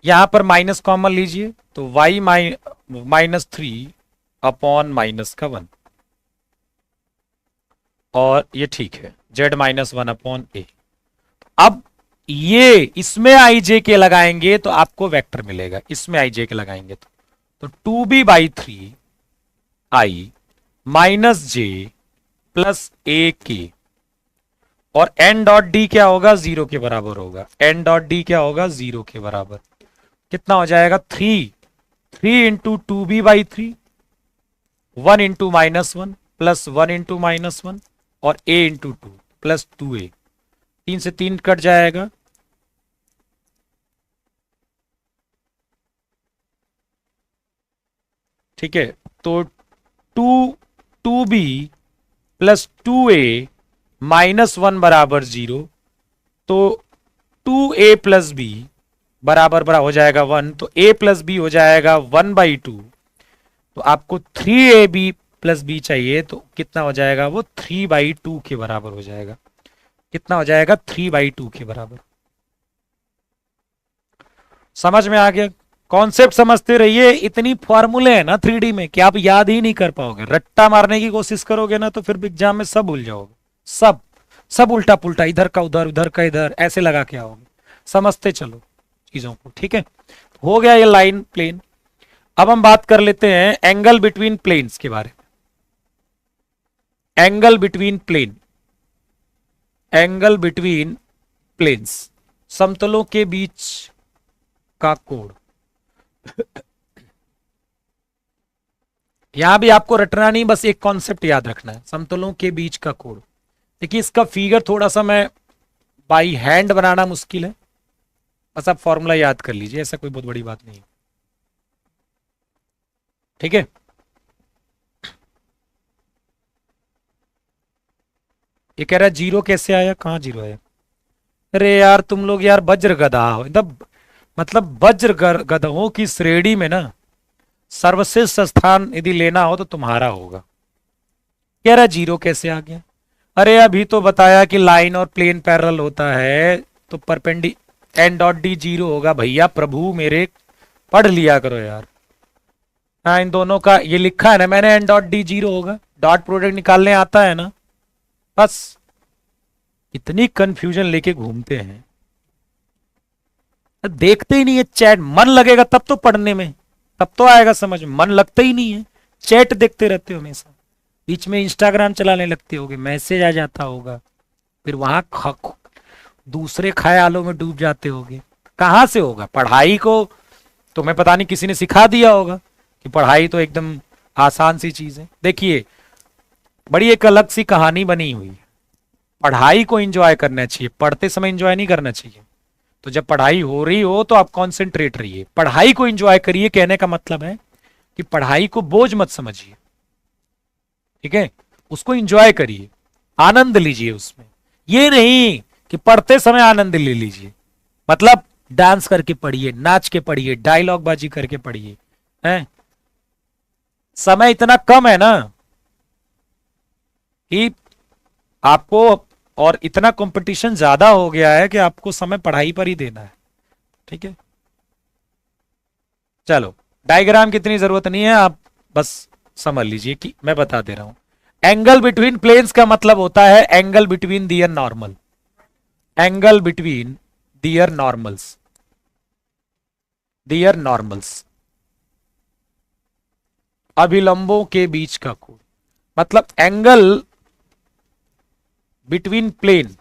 यहां पर माइनस कॉमन लीजिए, तो y माइनस 3 अपॉन माइनस का 1, और ये ठीक है, z माइनस 1 अपॉन ए। अब ये इसमें आई जे के लगाएंगे तो आपको वेक्टर मिलेगा, इसमें आई जे के लगाएंगे तो 2b/3 आई माइनस जे प्लस ए के, और एन डॉट डी क्या होगा, 0 के बराबर होगा। एन डॉट डी क्या होगा, 0 के बराबर। कितना हो जाएगा, 3 into 2b/3, 1 into minus 1 plus 1 into minus 1 और a इंटू 2 प्लस 2a। 3 से 3 कट जाएगा, ठीक है। तो 2b प्लस 2a माइनस 1 बराबर 0, तो 2a प्लस b बराबर बराबर हो जाएगा 1, तो a प्लस b हो जाएगा 1/2। तो आपको 3ab प्लस b चाहिए, तो कितना हो जाएगा, वो 3/2 के बराबर हो जाएगा। कितना हो जाएगा, 3/2 के बराबर। समझ में आ गया, कॉन्सेप्ट समझते रहिए। इतनी फॉर्मूले है ना 3D में कि आप याद ही नहीं कर पाओगे। रट्टा मारने की कोशिश करोगे ना तो फिर एग्जाम में सब भूल जाओगे, सब सब उल्टा पुल्टा, इधर का उधर, उधर का इधर, ऐसे लगा के आओगे। समझते चलो चीजों को, ठीक है। हो गया ये लाइन प्लेन। अब हम बात कर लेते हैं एंगल बिटवीन प्लेन्स के बारे में। Angle between plane, angle between planes, समतलों के बीच का कोण। यहां भी आपको रटना नहीं, बस एक कॉन्सेप्ट याद रखना है, समतलों के बीच का कोण। देखिए इसका फिगर थोड़ा सा मैं बाई हैंड बनाना मुश्किल है, बस आप फॉर्मूला याद कर लीजिए, ऐसा कोई बहुत बड़ी बात नहीं है। ठीक है, ये कह रहा है जीरो कैसे आया, कहां जीरो आया? अरे यार तुम लोग यार वज्र गधा हो, मतलब वज्र गधों की श्रेणी में ना सर्वश्रेष्ठ स्थान यदि लेना हो तो तुम्हारा होगा। कह रहा जीरो कैसे आ गया? अरे अभी तो बताया कि लाइन और प्लेन पैरेलल होता है तो परपेंडी एन डॉट डी जीरो होगा। भैया प्रभु मेरे, पढ़ लिया करो यार। हाँ इन दोनों का ये लिखा है ना मैंने, एन डॉट डी जीरो होगा, डॉट प्रोडक्ट निकालने आता है ना। बस इतनी कंफ्यूजन लेके घूमते हैं, देखते ही नहीं है चैट। मन लगेगा तब तो पढ़ने में, तब तो आएगा समझ में, मन लगता ही नहीं है। चैट देखते रहते हो हमेशा, बीच में इंस्टाग्राम चलाने लगते होगे, मैसेज आ जाता होगा, फिर वहां दूसरे ख्यालों में डूब जाते होगे। कहां से होगा? पढ़ाई को तुम्हें पता नहीं किसी ने सिखा दिया होगा कि पढ़ाई तो एकदम आसान सी चीज है। देखिए बड़ी एक अलग सी कहानी बनी हुई है, पढ़ाई को एंजॉय करना चाहिए, पढ़ते समय एंजॉय नहीं करना चाहिए। तो जब पढ़ाई हो रही हो तो आप कॉन्सेंट्रेट रहिए, पढ़ाई को एंजॉय करिए। कहने का मतलब है कि पढ़ाई को बोझ मत समझिए, ठीक है, उसको एंजॉय करिए, आनंद लीजिए उसमें। ये नहीं कि पढ़ते समय आनंद ले लीजिए, मतलब डांस करके पढ़िए, नाच के पढ़िए, डायलॉग बाजी करके पढ़िए। हैं, समय इतना कम है ना कि आपको, और इतना कंपटीशन ज्यादा हो गया है कि आपको समय पढ़ाई पर ही देना है। ठीक है, चलो डायग्राम की इतनी जरूरत नहीं है, आप बस समझ लीजिए कि मैं बता दे रहा हूं। एंगल बिटवीन प्लेन्स का मतलब होता है angle between their normal, angle between their normals, their normals, अभिलंबों के बीच का कोण। मतलब एंगल बिटवीन प्लेन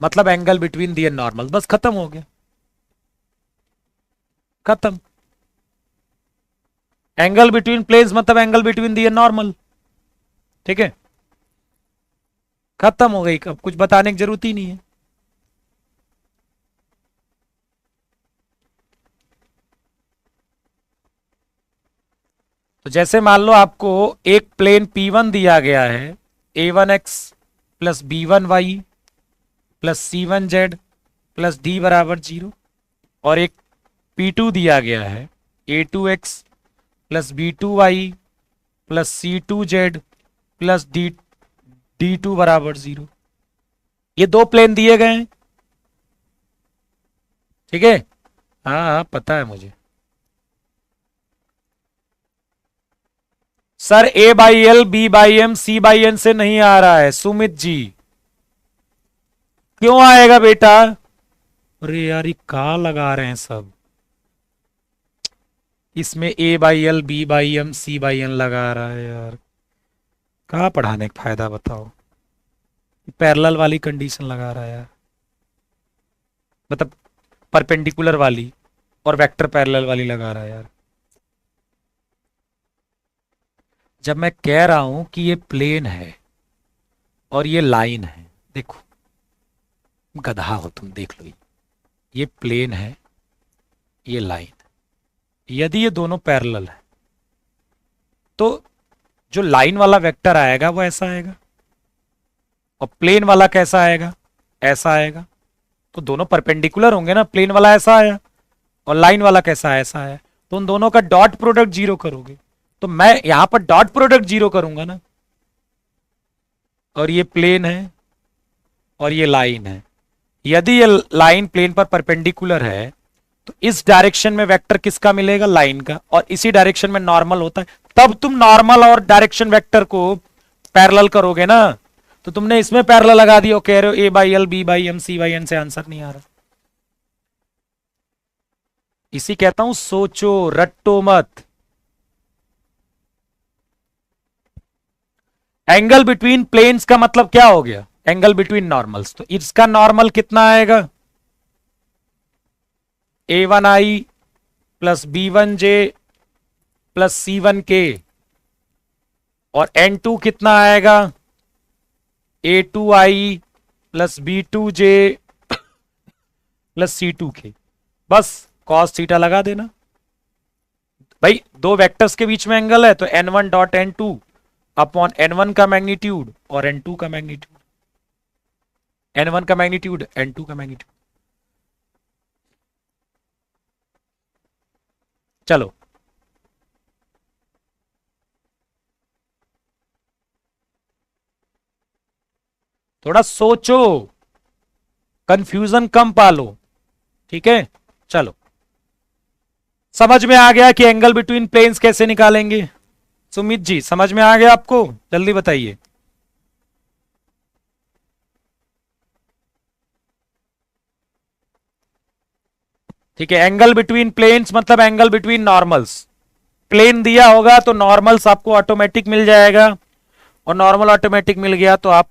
मतलब एंगल बिटवीन दियर नॉर्मल, बस खत्म हो गया, खत्म। एंगल बिटवीन प्लेन्स मतलब एंगल बिटवीन दियर नॉर्मल, ठीक है, खत्म हो गई। अब कुछ बताने की जरूरत ही नहीं है। तो जैसे मान लो आपको एक प्लेन P1 दिया गया है, A1x plus B1y plus C1z plus D बराबर 0, और एक P2 दिया गया है A2x plus B2y plus C2z plus D2 बराबर 0। ये दो प्लेन दिए गए हैं, ठीक है। हाँ हाँ पता है मुझे। Sir A by l, B by m, C by n से नहीं आ रहा है सुमित जी, क्यों आएगा बेटा? अरे यार ये कहां लगा रहे हैं सब, इसमें A by l, B by m, C by n लगा रहा है यार, कहां पढ़ाने का फायदा बताओ। पैरेलल वाली कंडीशन लगा रहा है यार, मतलब परपेंडिकुलर वाली और वेक्टर पैरेलल वाली लगा रहा है यार। जब मैं कह रहा हूं कि ये प्लेन है और ये लाइन है, देखो गधा हो तुम, देख लो ये प्लेन है, ये लाइन है। यदि ये दोनों पैरेलल है तो जो लाइन वाला वेक्टर आएगा वो ऐसा आएगा, और प्लेन वाला कैसा आएगा, ऐसा आएगा। तो दोनों परपेंडिकुलर होंगे ना, प्लेन वाला ऐसा आया और लाइन वाला कैसा है, ऐसा है, तो उन दोनों का डॉट प्रोडक्ट जीरो करोगे। तो मैं यहां पर डॉट प्रोडक्ट जीरो करूंगा ना, और ये प्लेन है और ये लाइन है। यदि ये लाइन प्लेन पर परपेंडिकुलर है तो इस डायरेक्शन में वेक्टर किसका मिलेगा, लाइन का, और इसी डायरेक्शन में नॉर्मल होता है। तब तुम नॉर्मल और डायरेक्शन वेक्टर को पैरेलल करोगे ना, तो तुमने इसमें पैरेलल लगा दिया, कह रहे हो A by l, B by m, C by n से आंसर नहीं आ रहा। इसी कहता हूं सोचो, रट्टो मत। एंगल बिटवीन प्लेन्स का मतलब क्या हो गया, एंगल बिटवीन नॉर्मल्स, तो इसका नॉर्मल कितना आएगा, A1i plus B1j plus C1k, और N2 कितना आएगा, A2i plus B2j plus C2k। बस cos थीटा लगा देना भाई, दो वेक्टर्स के बीच में एंगल है तो N1 dot N2 upon N1 का मैग्नीट्यूड और N2 का मैग्नीट्यूड, N1 का मैग्नीट्यूड N2 का मैग्नीट्यूड। चलो थोड़ा सोचो, कंफ्यूजन कम पालो, ठीक है। चलो समझ में आ गया कि एंगल बिटवीन प्लेन्स कैसे निकालेंगे, सुमित जी समझ में आ गया आपको, जल्दी बताइए। ठीक है, एंगल बिटवीन प्लेन्स मतलब एंगल बिटवीन नॉर्मल्स, प्लेन दिया होगा तो नॉर्मल्स आपको ऑटोमेटिक मिल जाएगा, और नॉर्मल ऑटोमेटिक मिल गया तो आप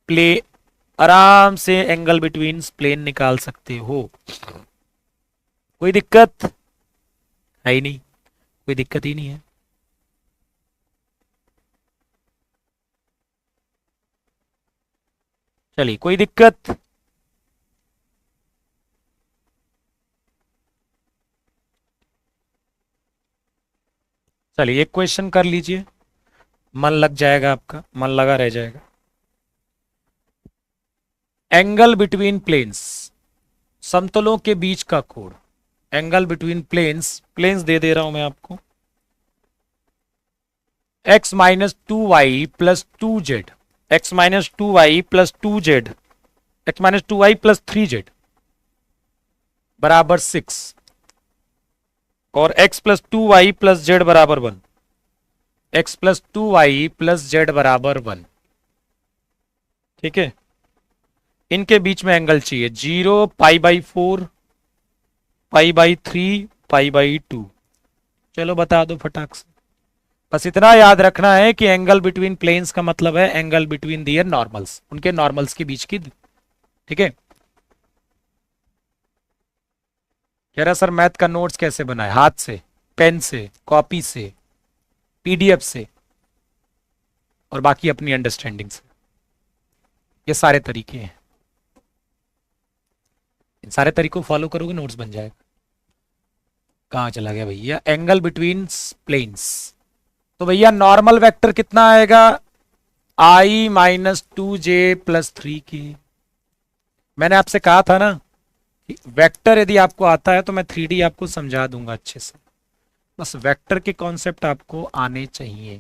प्ले आराम से एंगल बिटवीन प्लेन निकाल सकते हो, कोई दिक्कत है ही नहीं, कोई दिक्कत ही नहीं है। चलिए कोई दिक्कत, चलिए एक क्वेश्चन कर लीजिए, मन लग जाएगा, आपका मन लगा रह जाएगा। एंगल बिटवीन प्लेन्स, समतलों के बीच का कोण, एंगल बिटवीन प्लेन्स, प्लेन्स दे दे रहा हूं मैं आपको, x minus 2y plus 2z, x minus 2y plus 2z, x minus 2y plus 3z बराबर 6, और x plus 2y plus z बराबर 1, x plus 2y plus z बराबर 1, ठीक है। इनके बीच में एंगल चाहिए 0, π/4, π/3, π/2। चलो बता दो फटाक से, बस इतना याद रखना है कि एंगल बिटवीन प्लेन्स का मतलब है एंगल बिटवीन दियर नॉर्मल्स, उनके नॉर्मल्स के बीच की, ठीक है। कह रहा सर मैथ का नोट्स कैसे बनाए, हाथ से, पेन से, कॉपी से, PDF से, और बाकी अपनी अंडरस्टैंडिंग से, ये सारे तरीके हैं, इन सारे तरीकों फॉलो करोगे नोट्स बन जाएगा। कहां चला गया भैया, एंगल बिटवीन प्लेन्स, तो भैया नॉर्मल वेक्टर कितना आएगा, I minus 2j plus 3k। मैंने आपसे कहा था ना कि वेक्टर यदि आपको आता है तो मैं 3D आपको समझा दूंगा अच्छे से, बस वेक्टर के कॉन्सेप्ट आपको आने चाहिए,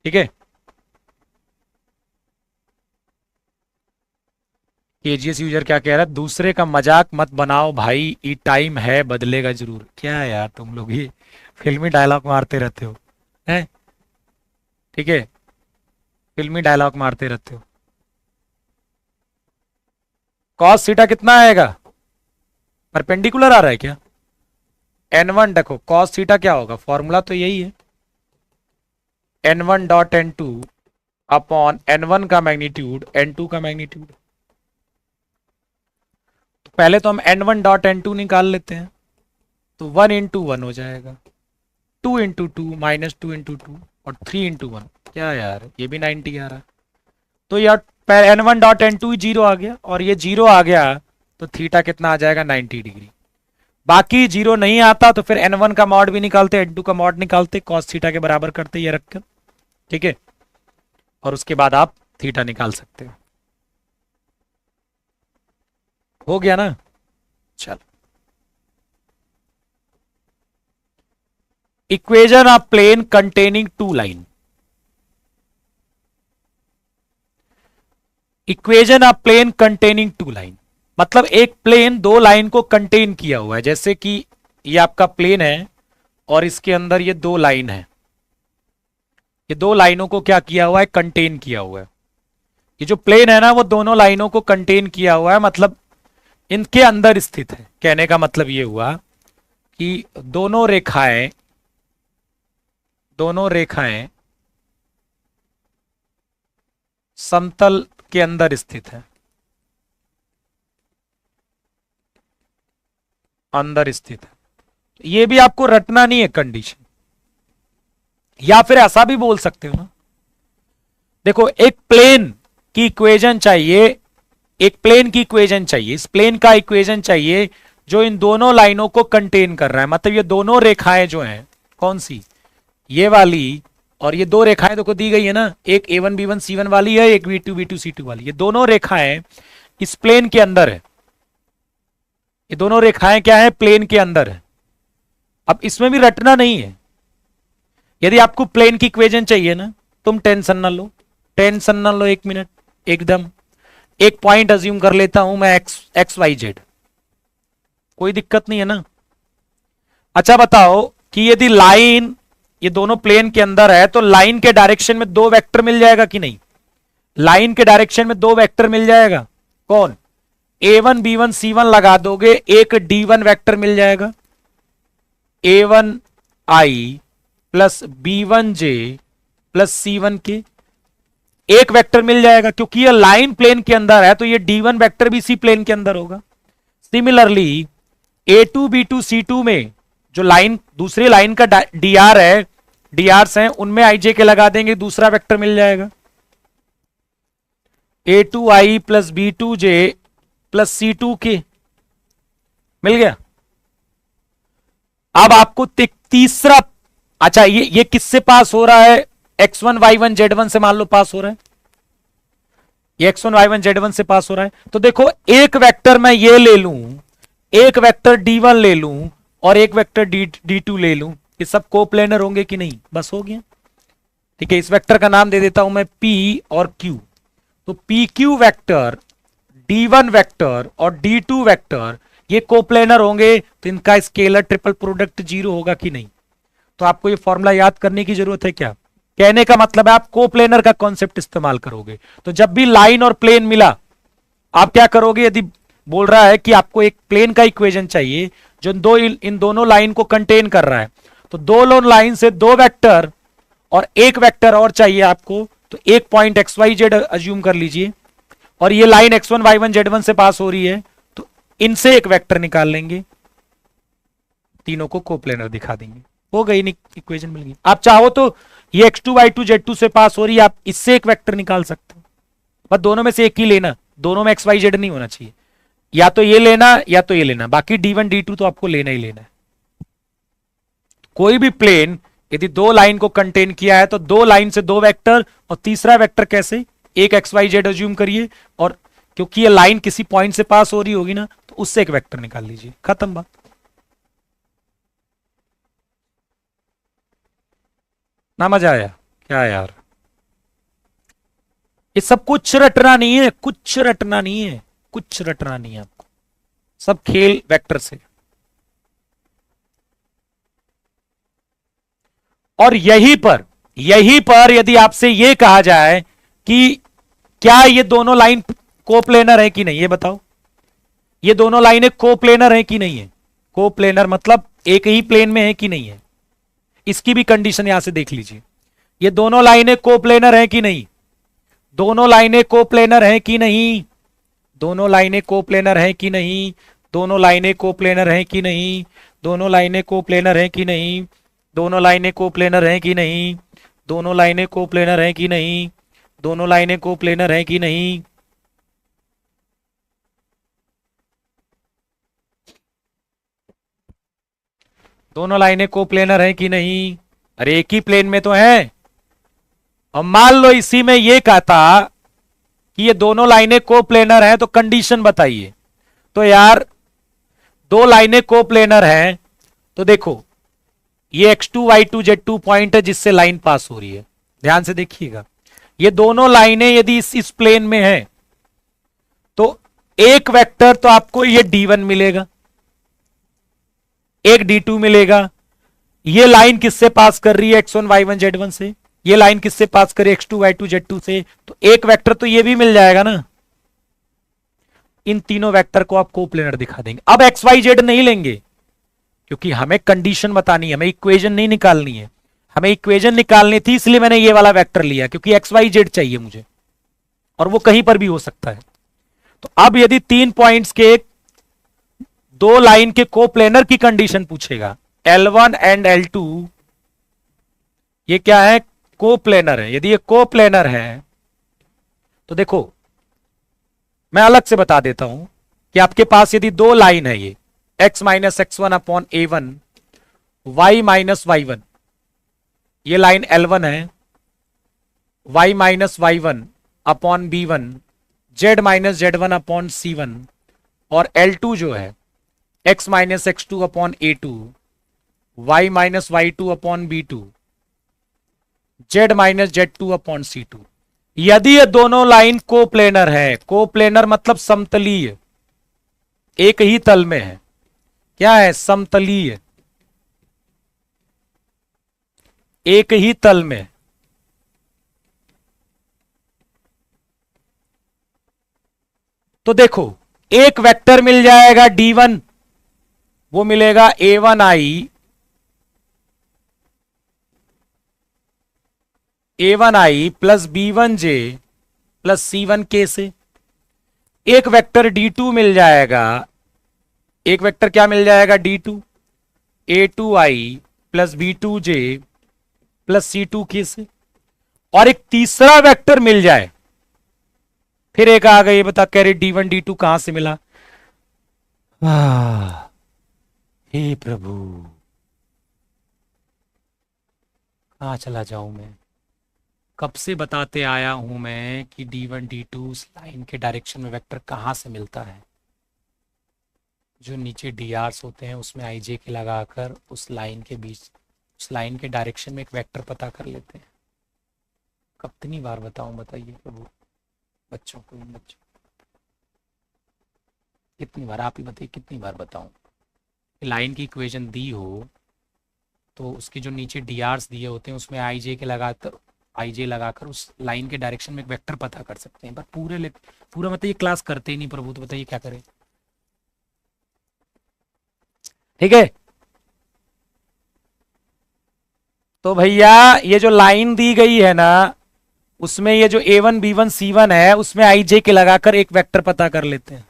ठीक है। KGS यूजर क्या कह रहा है, दूसरे का मजाक मत बनाओ भाई, ई टाइम है बदलेगा जरूर। क्या यार तुम लोग ये फिल्मी डायलॉग मारते रहते हो, हैं, ठीक है, फिल्मी डायलॉग मारते रहते हो। कॉस थीटा कितना आएगा, परपेंडिकुलर आ रहा है क्या, N1 देखो कॉस थीटा क्या होगा, फॉर्मूला तो यही है, N1 dot N2 upon N1 का मैग्नीट्यूड N2 का मैग्नीट्यूड। तो पहले तो हम N1 डॉट N2 निकाल लेते हैं, तो 1 इंटू 1 हो जाएगा, 2 इंटू 2 माइनस 2 इंटू 2 और 3 इंटू 1, क्या यार ये भी 90 आ रहा, तो यार N1 डॉट N2 जीरो आ गया, और ये जीरो आ गया तो थीटा कितना आ जाएगा 90 डिग्री। बाकी जीरो नहीं आता तो फिर N1 का मॉड भी निकालते, N2 का मॉड निकालते, कॉस थीटा के बराबर करते ये रखकर, ठीक है, और उसके बाद आप थीटा निकाल सकते हो, हो गया ना। चलो equation of plane containing two line, equation of plane containing two line मतलब एक प्लेन दो लाइन को कंटेन किया हुआ है, जैसे कि ये आपका प्लेन है और इसके अंदर ये दो लाइन है, ये दो लाइनों को क्या किया हुआ है, कंटेन किया हुआ है। ये जो प्लेन है ना वो दोनों लाइनों को कंटेन किया हुआ है, मतलब इनके अंदर स्थित है। कहने का मतलब ये हुआ कि दोनों रेखाएं समतल के अंदर स्थित है, अंदर स्थित है। ये भी आपको रटना नहीं है कंडीशन, या फिर ऐसा भी बोल सकते हो ना, देखो एक प्लेन की इक्वेशन चाहिए, एक प्लेन की इक्वेशन चाहिए, इस प्लेन का इक्वेशन चाहिए जो इन दोनों लाइनों को कंटेन कर रहा है। मतलब ये दोनों रेखाएं जो हैं, कौन सी, ये वाली और ये दो रेखाएं तो को दी गई है ना, एक A1 B1 C1 वाली है, एक V2 B2 C2 वाली। ये दोनों रेखाएं इस प्लेन के अंदर है, ये दोनों रेखाएं क्या है, प्लेन के अंदर है। अब इसमें भी रटना नहीं है। यदि आपको प्लेन की इक्वेशन चाहिए ना, तुम टेंशन ना लो, टेंशन ना लो, एक मिनट, एकदम एक पॉइंट अज्यूम कर लेता हूं मैं, एक्स वाई जेड, कोई दिक्कत नहीं है ना। अच्छा बताओ कि यदि लाइन ये दोनों प्लेन के अंदर है तो लाइन के डायरेक्शन में दो वेक्टर मिल जाएगा कि नहीं, लाइन के डायरेक्शन में दो वेक्टर मिल जाएगा। कौन, A1 B1 C1 लगा दोगे, एक D1 वेक्टर मिल जाएगा, A1I plus B1J plus C1 के, एक वेक्टर मिल जाएगा। क्योंकि ये लाइन प्लेन के अंदर है तो ये D1 वेक्टर भी इसी प्लेन के अंदर होगा। सिमिलरली A2 B2 C2 में जो लाइन, दूसरी लाइन का dr है, drs हैं, उनमें ij के लगा देंगे, दूसरा वेक्टर मिल जाएगा, A2I plus B2J plus C2 के, मिल गया। अब आपको तीसरा, अच्छा ये किससे पास हो रहा है, x1 y1 z1 से मान लो पास हो रहा है, ये x1 y1 z1 से पास हो रहा है। तो देखो एक वेक्टर मैं ये ले लूं, एक वेक्टर D1 ले लूं और एक वेक्टर D2 ले लूं, ये सब कोप्लेनर होंगे कि नहीं, बस हो गया। ठीक है, इस वेक्टर का नाम दे देता हूं मैं P और Q। तो PQ वेक्टर, D1 वेक्टर और D2 वेक्टर ये कोप्लेनर होंगे, तो इनका स्केलर ट्रिपल प्रोडक्ट 0 होगा कि नहीं। तो आपको ये फॉर्मूला याद करने की जरूरत है क्या, कहने का मतलब है आप कोप्लेनर का कॉन्सेप्ट इस्तेमाल करोगे। तो जब भी लाइन और प्लेन मिला, आप क्या करोगे, यदि बोल रहा है कि आपको एक प्लेन का इक्वेशन चाहिए जो इन दोनों लाइन को कंटेन कर रहा है, तो दो लाइन से दो वेक्टर और एक वेक्टर और चाहिए आपको, तो एक point x y z assume कर लीजिए, और ये लाइन x1 y1 z1 से पास हो रही है, तो इनसे एक वेक्टर निकाल लेंगे, तीनों को कोप्लेनर दिखा देंगे, हो गई इक्वेशन मिल गई। आप चाहो तो ये x2 y2 z2 से पास हो रही है, आप इससे एक वेक्टर निकाल सकते हो, बस दोनों में से एक ही लेना, दोनों में xy z नहीं होना चाहिए, या तो ये लेना या तो ये लेना, बाकी D1 D2 तो आपको लेना ही लेना है। कोई भी प्लेन यदि दो लाइन को कंटेन किया है तो दो लाइन से दो वेक्टर, और तीसरा वेक्टर कैसे, एक XYZ अज्यूम करिए, और क्योंकि ये लाइन किसी पॉइंट से पास हो रही होगी ना, तो उससे एक वेक्टर निकाल लीजिए, खत्म बात। ना मजा आया क्या यार, ये सब कुछ रटना नहीं है, कुछ रटना नहीं है, कुछ रटना नहीं है आपको, सब खेल वेक्टर से। और यहीं पर यदि आपसे यह कहा जाए कि क्या ये दोनों लाइन कोप्लेनर है कि नहीं, ये बताओ, ये दोनों लाइनें कोप्लेनर है कि नहीं है, कोप्लेनर मतलब एक ही प्लेन में है कि नहीं है, इसकी भी कंडीशन यहां से देख लीजिए। ये दोनों लाइनें कोप्लेनर है कि नहीं, दोनों लाइनें कोप्लेनर है कि नहीं, दोनों लाइनें कोप्लेनर है कि नहीं, दोनों लाइनें कोप्लेनर है कि नहीं, दोनों लाइनें कोप्लेनर है कि नहीं, दोनों लाइनें कोप्लेनर है कि नहीं, दोनों लाइनें कोप्लेनर है कि नहीं, दोनों लाइनें कोप्लेनर है कि नहीं। दोनों लाइनें कोप्लेनर है कि नहीं, अरे एक ही प्लेन में तो है। और मान लो इसी में ये कहता कि ये दोनों लाइनें कोप्लेनर हैं, तो कंडीशन बताइए। तो यार दो लाइनें कोप्लेनर हैं, तो देखो ये x2 y2 z2 पॉइंट है जिससे लाइन पास हो रही है, ध्यान से देखिएगा। ये दोनों लाइनें यदि इस प्लेन में है तो एक वेक्टर तो आपको ये D1 मिलेगा, एक D2 मिलेगा। ये लाइन किससे पास कर रही है, x1 y1 z1 से, ये लाइन किससे पास कर रही है, x2 y2 z2 से, तो एक वेक्टर तो ये भी मिल जाएगा ना। इन तीनों वेक्टर को आप कोप्लेनर दिखा देंगे। अब एक्स वाई जेड नहीं लेंगे क्योंकि हमें कंडीशन बतानी है, हमें इक्वेशन नहीं निकालनी है, हमें इक्वेशन निकालनी थी, इसलिए मैंने ये वाला वेक्टर लिया क्योंकि एक्स वाई जेड चाहिए मुझे। और वो कहीं पर भी हो सकता है। तो अब यदि 3 पॉइंट्स के 2 लाइन के कोप्लेनर की कंडीशन पूछेगा, L1 एंड L2 ये क्या है, कोप्लेनर है। यदि ये कोप्लेनर है तो देखो मैं अलग से बता देता हूं कि आपके पास यदि 2 लाइन है, ये x minus x1 upon a1, y minus y1, ये लाइन L1 है, y minus y1 upon b1, z minus z1 upon c1, और L2 जो है x minus x2 upon a2, y minus y2 upon b2, z minus z2 upon c2। यदि ये दोनों line coplanar है, coplanar मतलब समतलीय, एक ही तल में है, क्या है, समतलीय, एक ही तल में, तो देखो एक वेक्टर मिल जाएगा d1, वो मिलेगा a1i plus b1j plus c1k से। एक वेक्टर d2 मिल जाएगा, एक वेक्टर क्या मिल जाएगा d2, a2i plus b2j plus c2k से। और एक तीसरा वेक्टर मिल जाए, फिर एक आ गई, बता कह रही d1 d2 कहां से मिला। हे प्रभु कहां चला जाऊं मैं, कब से बताते आया हूं मैं कि d1 d2 उस लाइन के डायरेक्शन में वेक्टर कहां से मिलता है। जो नीचे drs होते हैं उसमें ij के लगाकर उस लाइन के बीच, उस लाइन के डायरेक्शन में एक वेक्टर पता कर लेते हैं। कितनी बार बताऊं, बताइए प्रभु बच्चों को, इन बच्चों कितनी बार, आप ही बताइए कितनी बार बताऊं। लाइन की इक्वेशन दी हो तो उसके जो नीचे drs दिए होते हैं उसमें ij लगाकर उस लाइन के डायरेक्शन में एक वेक्टर पता कर सकते हैं। पर पूरा मतलब ये क्लास करते ही नहीं प्रभु, तो बताइए क्या करें। ठीक है, तो भैया ये जो लाइन दी गई है ना, उसमें ये जो a1 b1 c1 है उसमें ij के लगाकर एक वेक्टर पता कर लेते हैं।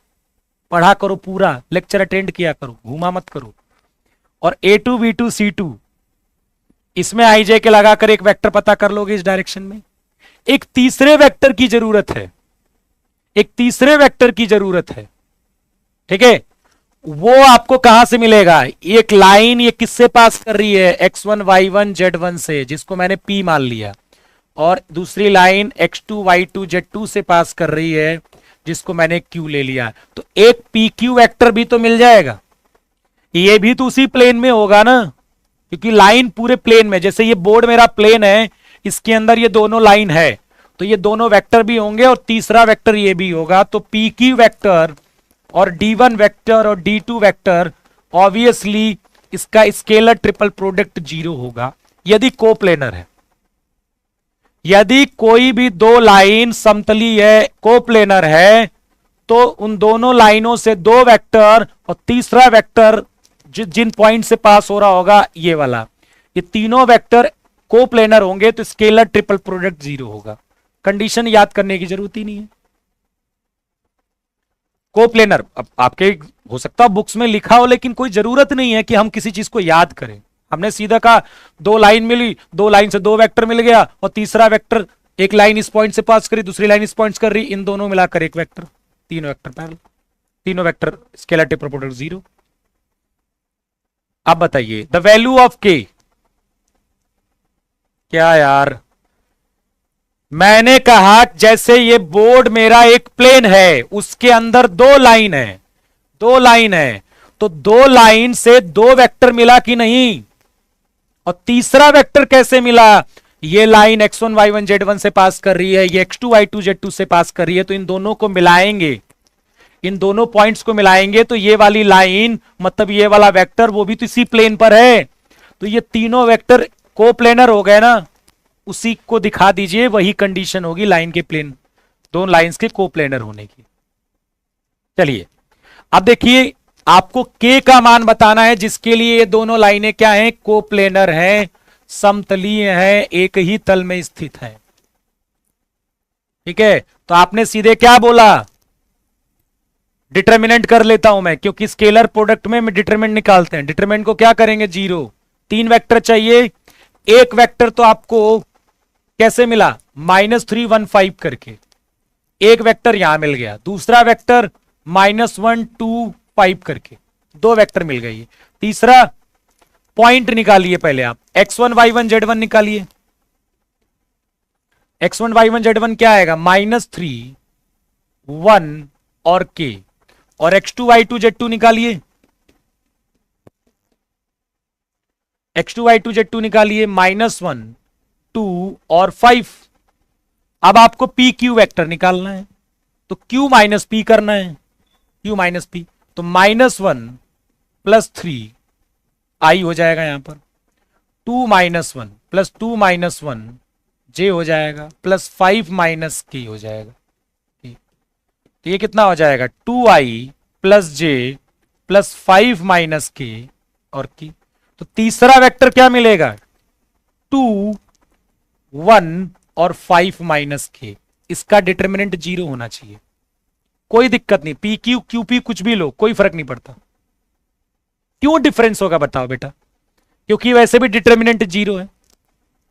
पढ़ा करो, पूरा लेक्चर अटेंड किया करो, घूमा मत करो। और a2 b2 c2 इसमें ij के लगाकर एक वेक्टर पता कर लोगे इस डायरेक्शन में। एक तीसरे वेक्टर की जरूरत है, एक तीसरे वेक्टर की जरूरत है, ठीक है। वो आपको कहां से मिलेगा, एक लाइन ये किससे पास कर रही है, x1 y1 z1 से, जिसको मैंने p मान लिया, और दूसरी लाइन x2 y2 z2 से पास कर रही है, जिसको मैंने q ले लिया। तो एक pq वेक्टर भी तो मिल जाएगा, ये भी तो उसी प्लेन में होगा ना, क्योंकि लाइन पूरे प्लेन में, जैसे ये बोर्ड मेरा प्लेन है, इसके अंदर ये दोनों लाइन है, तो ये दोनों वेक्टर भी होंगे और तीसरा वेक्टर ये भी होगा। तो pq वेक्टर और d1 वेक्टर और d2 वेक्टर ऑब्वियसली इसका स्केलर ट्रिपल प्रोडक्ट 0 होगा यदि कोप्लेनर है। यदि कोई भी 2 लाइन समतलीय है, कोप्लेनर है, तो उन दोनों लाइनों से 2 वेक्टर और तीसरा वेक्टर जिन पॉइंट से पास हो रहा होगा ये वाला, ये तीनों वेक्टर कोप्लेनर होंगे, तो स्केलर ट्रिपल प्रोडक्ट 0 होगा। कंडीशन याद करने की जरूरत ही नहीं है। कोप्लेनर अब आपके हो सकता है बुक्स में लिखा हो, लेकिन कोई जरूरत नहीं है कि हम किसी चीज को याद करें। हमने सीधा कहा 2 लाइन मिली, 2 लाइन से 2 वेक्टर मिल गया, और तीसरा वेक्टर, एक लाइन इस पॉइंट से पास करी, दूसरी लाइन इस पॉइंट से कर रही, इन दोनों मिलाकर एक वेक्टर, 3 वेक्टर पैरेलल, तीनों वेक्टर स्केलर ट्रिपल प्रोडक्ट 0। अब बताइए द वैल्यू ऑफ k, क्या यार, मैंने कहा जैसे ये बोर्ड मेरा एक प्लेन है, उसके अंदर 2 लाइन है, 2 लाइन है, तो 2 लाइन से 2 वेक्टर मिला कि नहीं, और तीसरा वेक्टर कैसे मिला, ये लाइन x1 y1 z1 से पास कर रही है, ये x2 y2 z2 से पास कर रही है, तो इन दोनों को मिलाएंगे, इन दोनों पॉइंट्स को मिलाएंगे, तो ये वाली लाइन मतलब ये वाला वेक्टर वो भी तो इसी प्लेन पर है, तो ये तीनों वेक्टर कोप्लेनर हो गए ना, उसी को दिखा दीजिए, वही कंडीशन होगी लाइन के प्लेन, दोनों लाइंस के कोप्लेनर होने की। चलिए अब देखिए, आपको k का मान बताना है जिसके लिए ये दोनों लाइनें क्या हैं, कोप्लेनर हैं, समतलीय हैं, एक ही तल में स्थित हैं। ठीक है, तो आपने सीधे क्या बोला, डिटर्मिनेंट कर लेता हूं मैं, क्योंकि स्केलर प्रोडक्ट में डिटर्मिनेंट निकालते हैं। डिटर्मिनेंट को क्या करेंगे, 0। 3 वेक्टर चाहिए, एक वेक्टर तो आपको कैसे मिला, -315 करके, एक वेक्टर यहां मिल गया, दूसरा वेक्टर -125 करके, 2 वेक्टर मिल गए। तीसरा पॉइंट निकालिए पहले आप, x1 y1 z1 निकालिए। x1 y1 z1 क्या आएगा, -3 1 और k, और x2 y2 z2 निकालिए, x2 y2 z2 निकालिए, -1 2 और 5। अब आपको p q वेक्टर निकालना है, तो q माइनस p करना है, q माइनस p, तो -1 + 3 i हो जाएगा यहां पर, 2 - 1 + 2 - 1 j हो जाएगा, +5 - k हो जाएगा। तो ये कितना हो जाएगा, 2i + j + 5 - k और k। तो तीसरा वेक्टर क्या मिलेगा, 2 1 और 5 - k। इसका डिटर्मिनेंट 0 होना चाहिए, कोई दिक्कत नहीं, पी क्यू क्यू पी कुछ भी लो, कोई फर्क नहीं पड़ता। क्यों डिफरेंस होगा बताओ बेटा, क्योंकि वैसे भी डिटर्मिनेंट 0 है,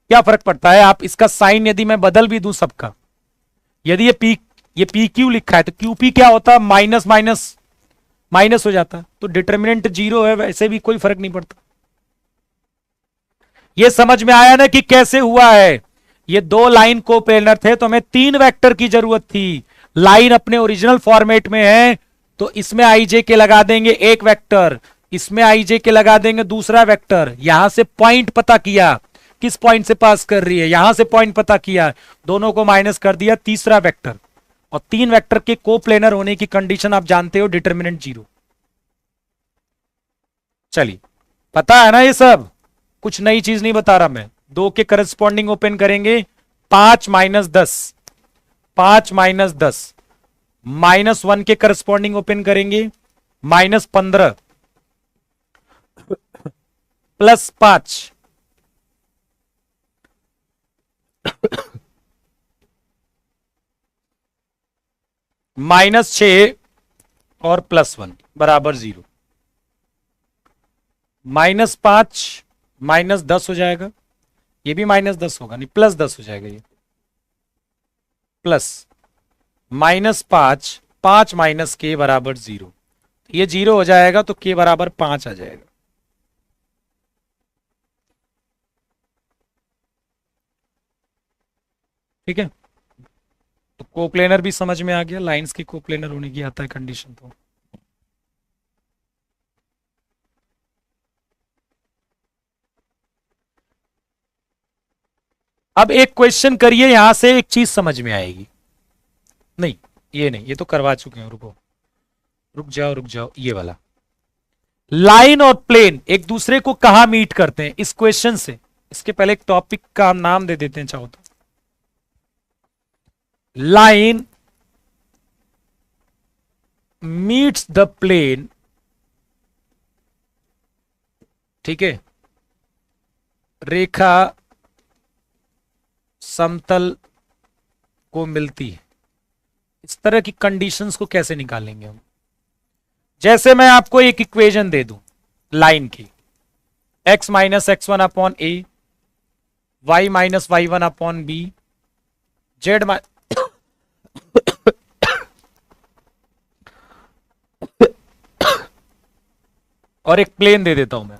क्या फर्क पड़ता है। आप इसका साइन यदि मैं बदल भी दूं सबका, यदि ये पी क्यू लिखा है तो क्यू पी क्या होता है, माइनस माइनस माइनस हो जाता, तो डिटर्मिनेंट 0 है, वैसे भी कोई फर्क नहीं पड़ता। ये समझ में आया ना कि कैसे हुआ है। ये 2 लाइन कोप्लेनर थे, तो हमें 3 वेक्टर की जरूरत थी। लाइन अपने ओरिजिनल फॉर्मेट में है, तो इसमें आई जे के लगा देंगे एक वेक्टर, इसमें आई जे के लगा देंगे दूसरा वेक्टर। यहां से पॉइंट पता किया, किस पॉइंट से पास कर रही है, यहां से पॉइंट पता किया, दोनों को माइनस कर दिया, तीसरा वेक्टर। और 3 वेक्टर के कोप्लेनर होने की कंडीशन आप जानते हो, डिटर्मिनेंट 0। चलिए, पता है ना ये सब, कुछ नई चीज नहीं बता रहा मैं। 2 के करस्पॉन्डिंग ओपन करेंगे, 5 - 10, 5 - 10, -1 के करस्पॉन्डिंग ओपन करेंगे, -15 +5 -6 और +1 बराबर 0। -5 -10 हो जाएगा, ये भी -10 होगा, नहीं +10 हो जाएगा ये, प्लस -5 5 - k बराबर 0। ये 0 हो जाएगा तो k बराबर 5 आ जाएगा। ठीक है, तो कोप्लेनर भी समझ में आ गया, लाइंस की कोप्लेनर होने की आता है कंडीशन। तो अब एक क्वेश्चन करिए, यहां से एक चीज समझ में आएगी। नहीं ये नहीं, ये तो करवा चुके हैं, रुको रुक जाओ, ये वाला लाइन और प्लेन एक दूसरे को कहां मीट करते हैं इस क्वेश्चन से। इसके पहले एक टॉपिक का हम नाम दे देते हैं चाहो तो, लाइन मीट्स द प्लेन, ठीक है, रेखा समतल को मिलती है। इस तरह की कंडीशंस को कैसे निकालेंगे हम, जैसे मैं आपको एक इक्वेशन दे दूं लाइन की, x - x1 upon a, y - y1 upon b, z और एक प्लेन दे देता हूं मैं।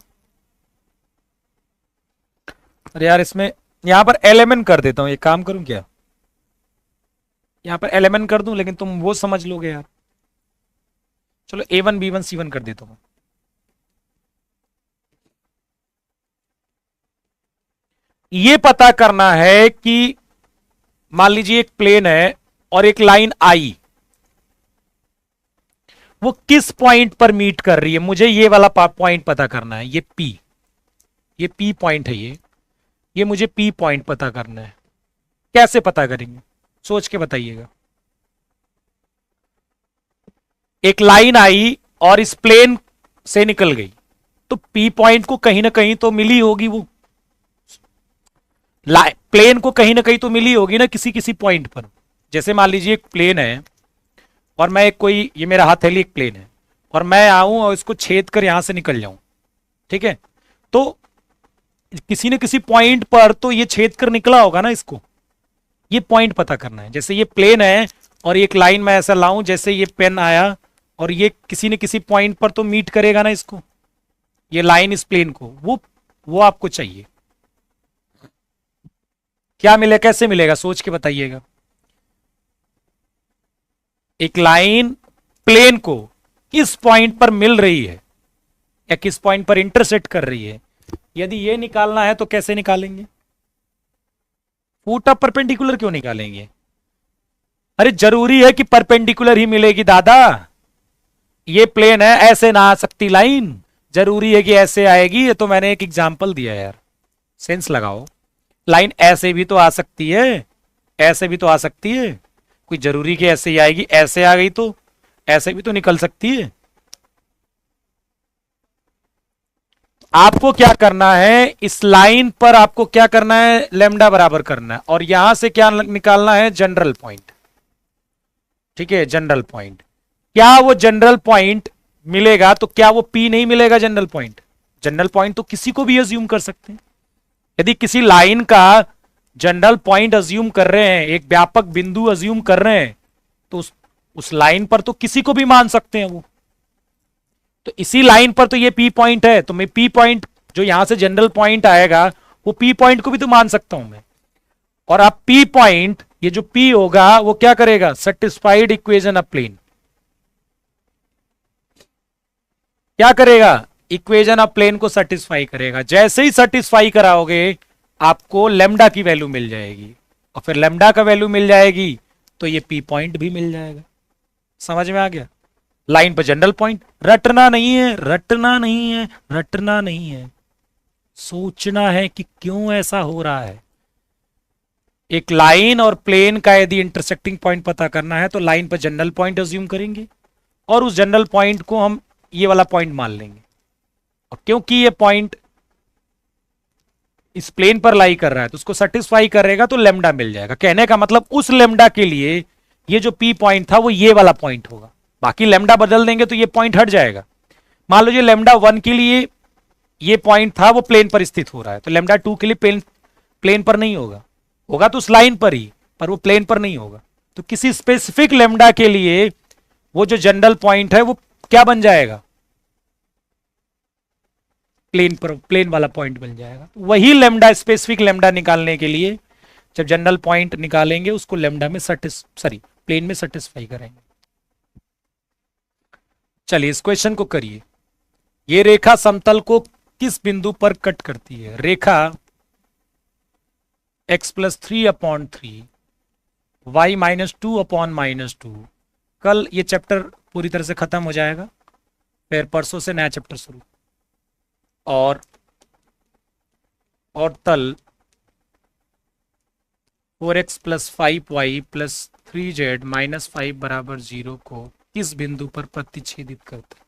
अरे यार, इसमें यहां पर एलिमेंट कर देता हूं, ये काम करूं क्या, यहां पर एलिमेंट कर दूं, लेकिन तुम वो समझ लोगे यार। चलो a1 b1 c1 कर देता हूं। ये पता करना है कि मान लीजिए एक प्लेन है और एक लाइन आई, वो किस पॉइंट पर मीट कर रही है, मुझे ये वाला पॉइंट पता करना है। ये P, ये P पॉइंट है, ये मुझे P पॉइंट पता करना है। कैसे पता करेंगे, सोच के बताइएगा। एक लाइन आई और इस प्लेन से निकल गई, तो P पॉइंट को कहीं ना कहीं तो मिली होगी, वो प्लेन को कहीं ना कहीं तो मिली होगी ना, किसी किसी पॉइंट पर। जैसे मान लीजिए एक प्लेन है और मैं एक कोई, ये मेरा हथेली एक प्लेन है और मैं आऊं और इसको छेद कर यहां से निकल जाऊं, ठीक है, तो किसी न किसी पॉइंट पर तो ये छेद कर निकला होगा ना, इसको ये पॉइंट पता करना है। जैसे ये प्लेन है और एक लाइन में ऐसा लाऊं, जैसे ये पेन आया और ये किसी न किसी पॉइंट पर तो मीट करेगा ना इसको, ये लाइन इस प्लेन को, वो आपको चाहिए। क्या मिले, कैसे मिलेगा, सोच के बताइएगा। एक लाइन प्लेन को किस पॉइंट पर मिल रही है या किस पॉइंट पर इंटरसेक्ट कर रही है, यदि ये निकालना है तो कैसे निकालेंगे? फूट ऑफ परपेंडिकुलर क्यों निकालेंगे? अरे जरूरी है कि परपेंडिकुलर ही मिलेगी दादा, ये प्लेन है, ऐसे ना आ सकती लाइन, जरूरी है कि ऐसे आएगी। ये तो मैंने एक एग्जांपल दिया यार, सेंस लगाओ। लाइन ऐसे भी तो आ सकती है, ऐसे भी तो आ सकती है, कोई जरूरी कि ऐसे ही आएगी, ऐसे आ गई तो ऐसे भी तो निकल सकती है। आपको क्या करना है, इस लाइन पर आपको क्या करना है, लेमडा बराबर करना है और यहां से क्या निकालना है, जनरल पॉइंट। ठीक है, जनरल पॉइंट। क्या वो जनरल पॉइंट मिलेगा तो क्या वो पी नहीं मिलेगा जनरल पॉइंट? जनरल पॉइंट तो किसी को भी अज्यूम कर सकते हैं। यदि किसी लाइन का जनरल पॉइंट अज्यूम कर रहे हैं, एक व्यापक बिंदु अज्यूम कर रहे हैं, तो उस लाइन पर तो किसी को भी मान सकते हैं वो। तो इसी लाइन पर तो ये पी पॉइंट है, तो मैं पी पॉइंट जो यहां से जनरल पॉइंट आएगा वो पी पॉइंट को भी तो मान सकता हूं मैं। और अब पी पॉइंट, ये जो पी होगा वो क्या करेगा, सेटिस्फाइड इक्वेशन ऑफ प्लेन। क्या करेगा, इक्वेशन ऑफ प्लेन को सेटिस्फाई करेगा। जैसे ही सेटिस्फाई कराओगे आपको लेमडा की वैल्यू मिल जाएगी और फिर लेमडा का वैल्यू मिल जाएगी तो ये पी पॉइंट भी मिल जाएगा। समझ में आ गया? लाइन पर जनरल पॉइंट, रटना नहीं है, रटना नहीं है, रटना नहीं है, सोचना है कि क्यों ऐसा हो रहा है। एक लाइन और प्लेन का यदि इंटरसेक्टिंग पॉइंट पता करना है तो लाइन पर जनरल पॉइंट अज्यूम करेंगे और उस जनरल पॉइंट को हम ये वाला पॉइंट मान लेंगे। और क्योंकि ये पॉइंट इस प्लेन पर लाई कर रहा है तो उसको सेटिस्फाई करेगा तो लेमडा मिल जाएगा। कहने का मतलब उस लेमडा के लिए ये जो पी पॉइंट था वो ये वाला पॉइंट होगा, बाकी लेमडा बदल देंगे तो ये पॉइंट हट जाएगा। मान लो ये लेमडा 1 के लिए ये पॉइंट था वो प्लेन पर स्थित हो रहा है, तो लेमडा 2 के लिए प्लेन पर नहीं होगा, होगा तो उस लाइन पर ही, पर वो प्लेन पर नहीं होगा। तो किसी स्पेसिफिक लेमडा के लिए वो जो जनरल पॉइंट है वो क्या बन जाएगा, प्लेन पर, प्लेन वाला पॉइंट बन जाएगा। तो वही लेमडा, स्पेसिफिक लेमडा निकालने के लिए जब जनरल पॉइंट निकालेंगे उसको लेमडा में प्लेन में सेटिस्फाई करेंगे। चलिए इस क्वेश्चन को करिए। ये रेखा समतल को किस बिंदु पर कट करती है? रेखा x+3/3 y -2/-2। कल ये चैप्टर पूरी तरह से खत्म हो जाएगा, फिर परसों से नया चैप्टर शुरू। और तल 4x + 5y + 3z - 5 = 0 को किस बिंदु पर प्रतिच्छेदित करता है?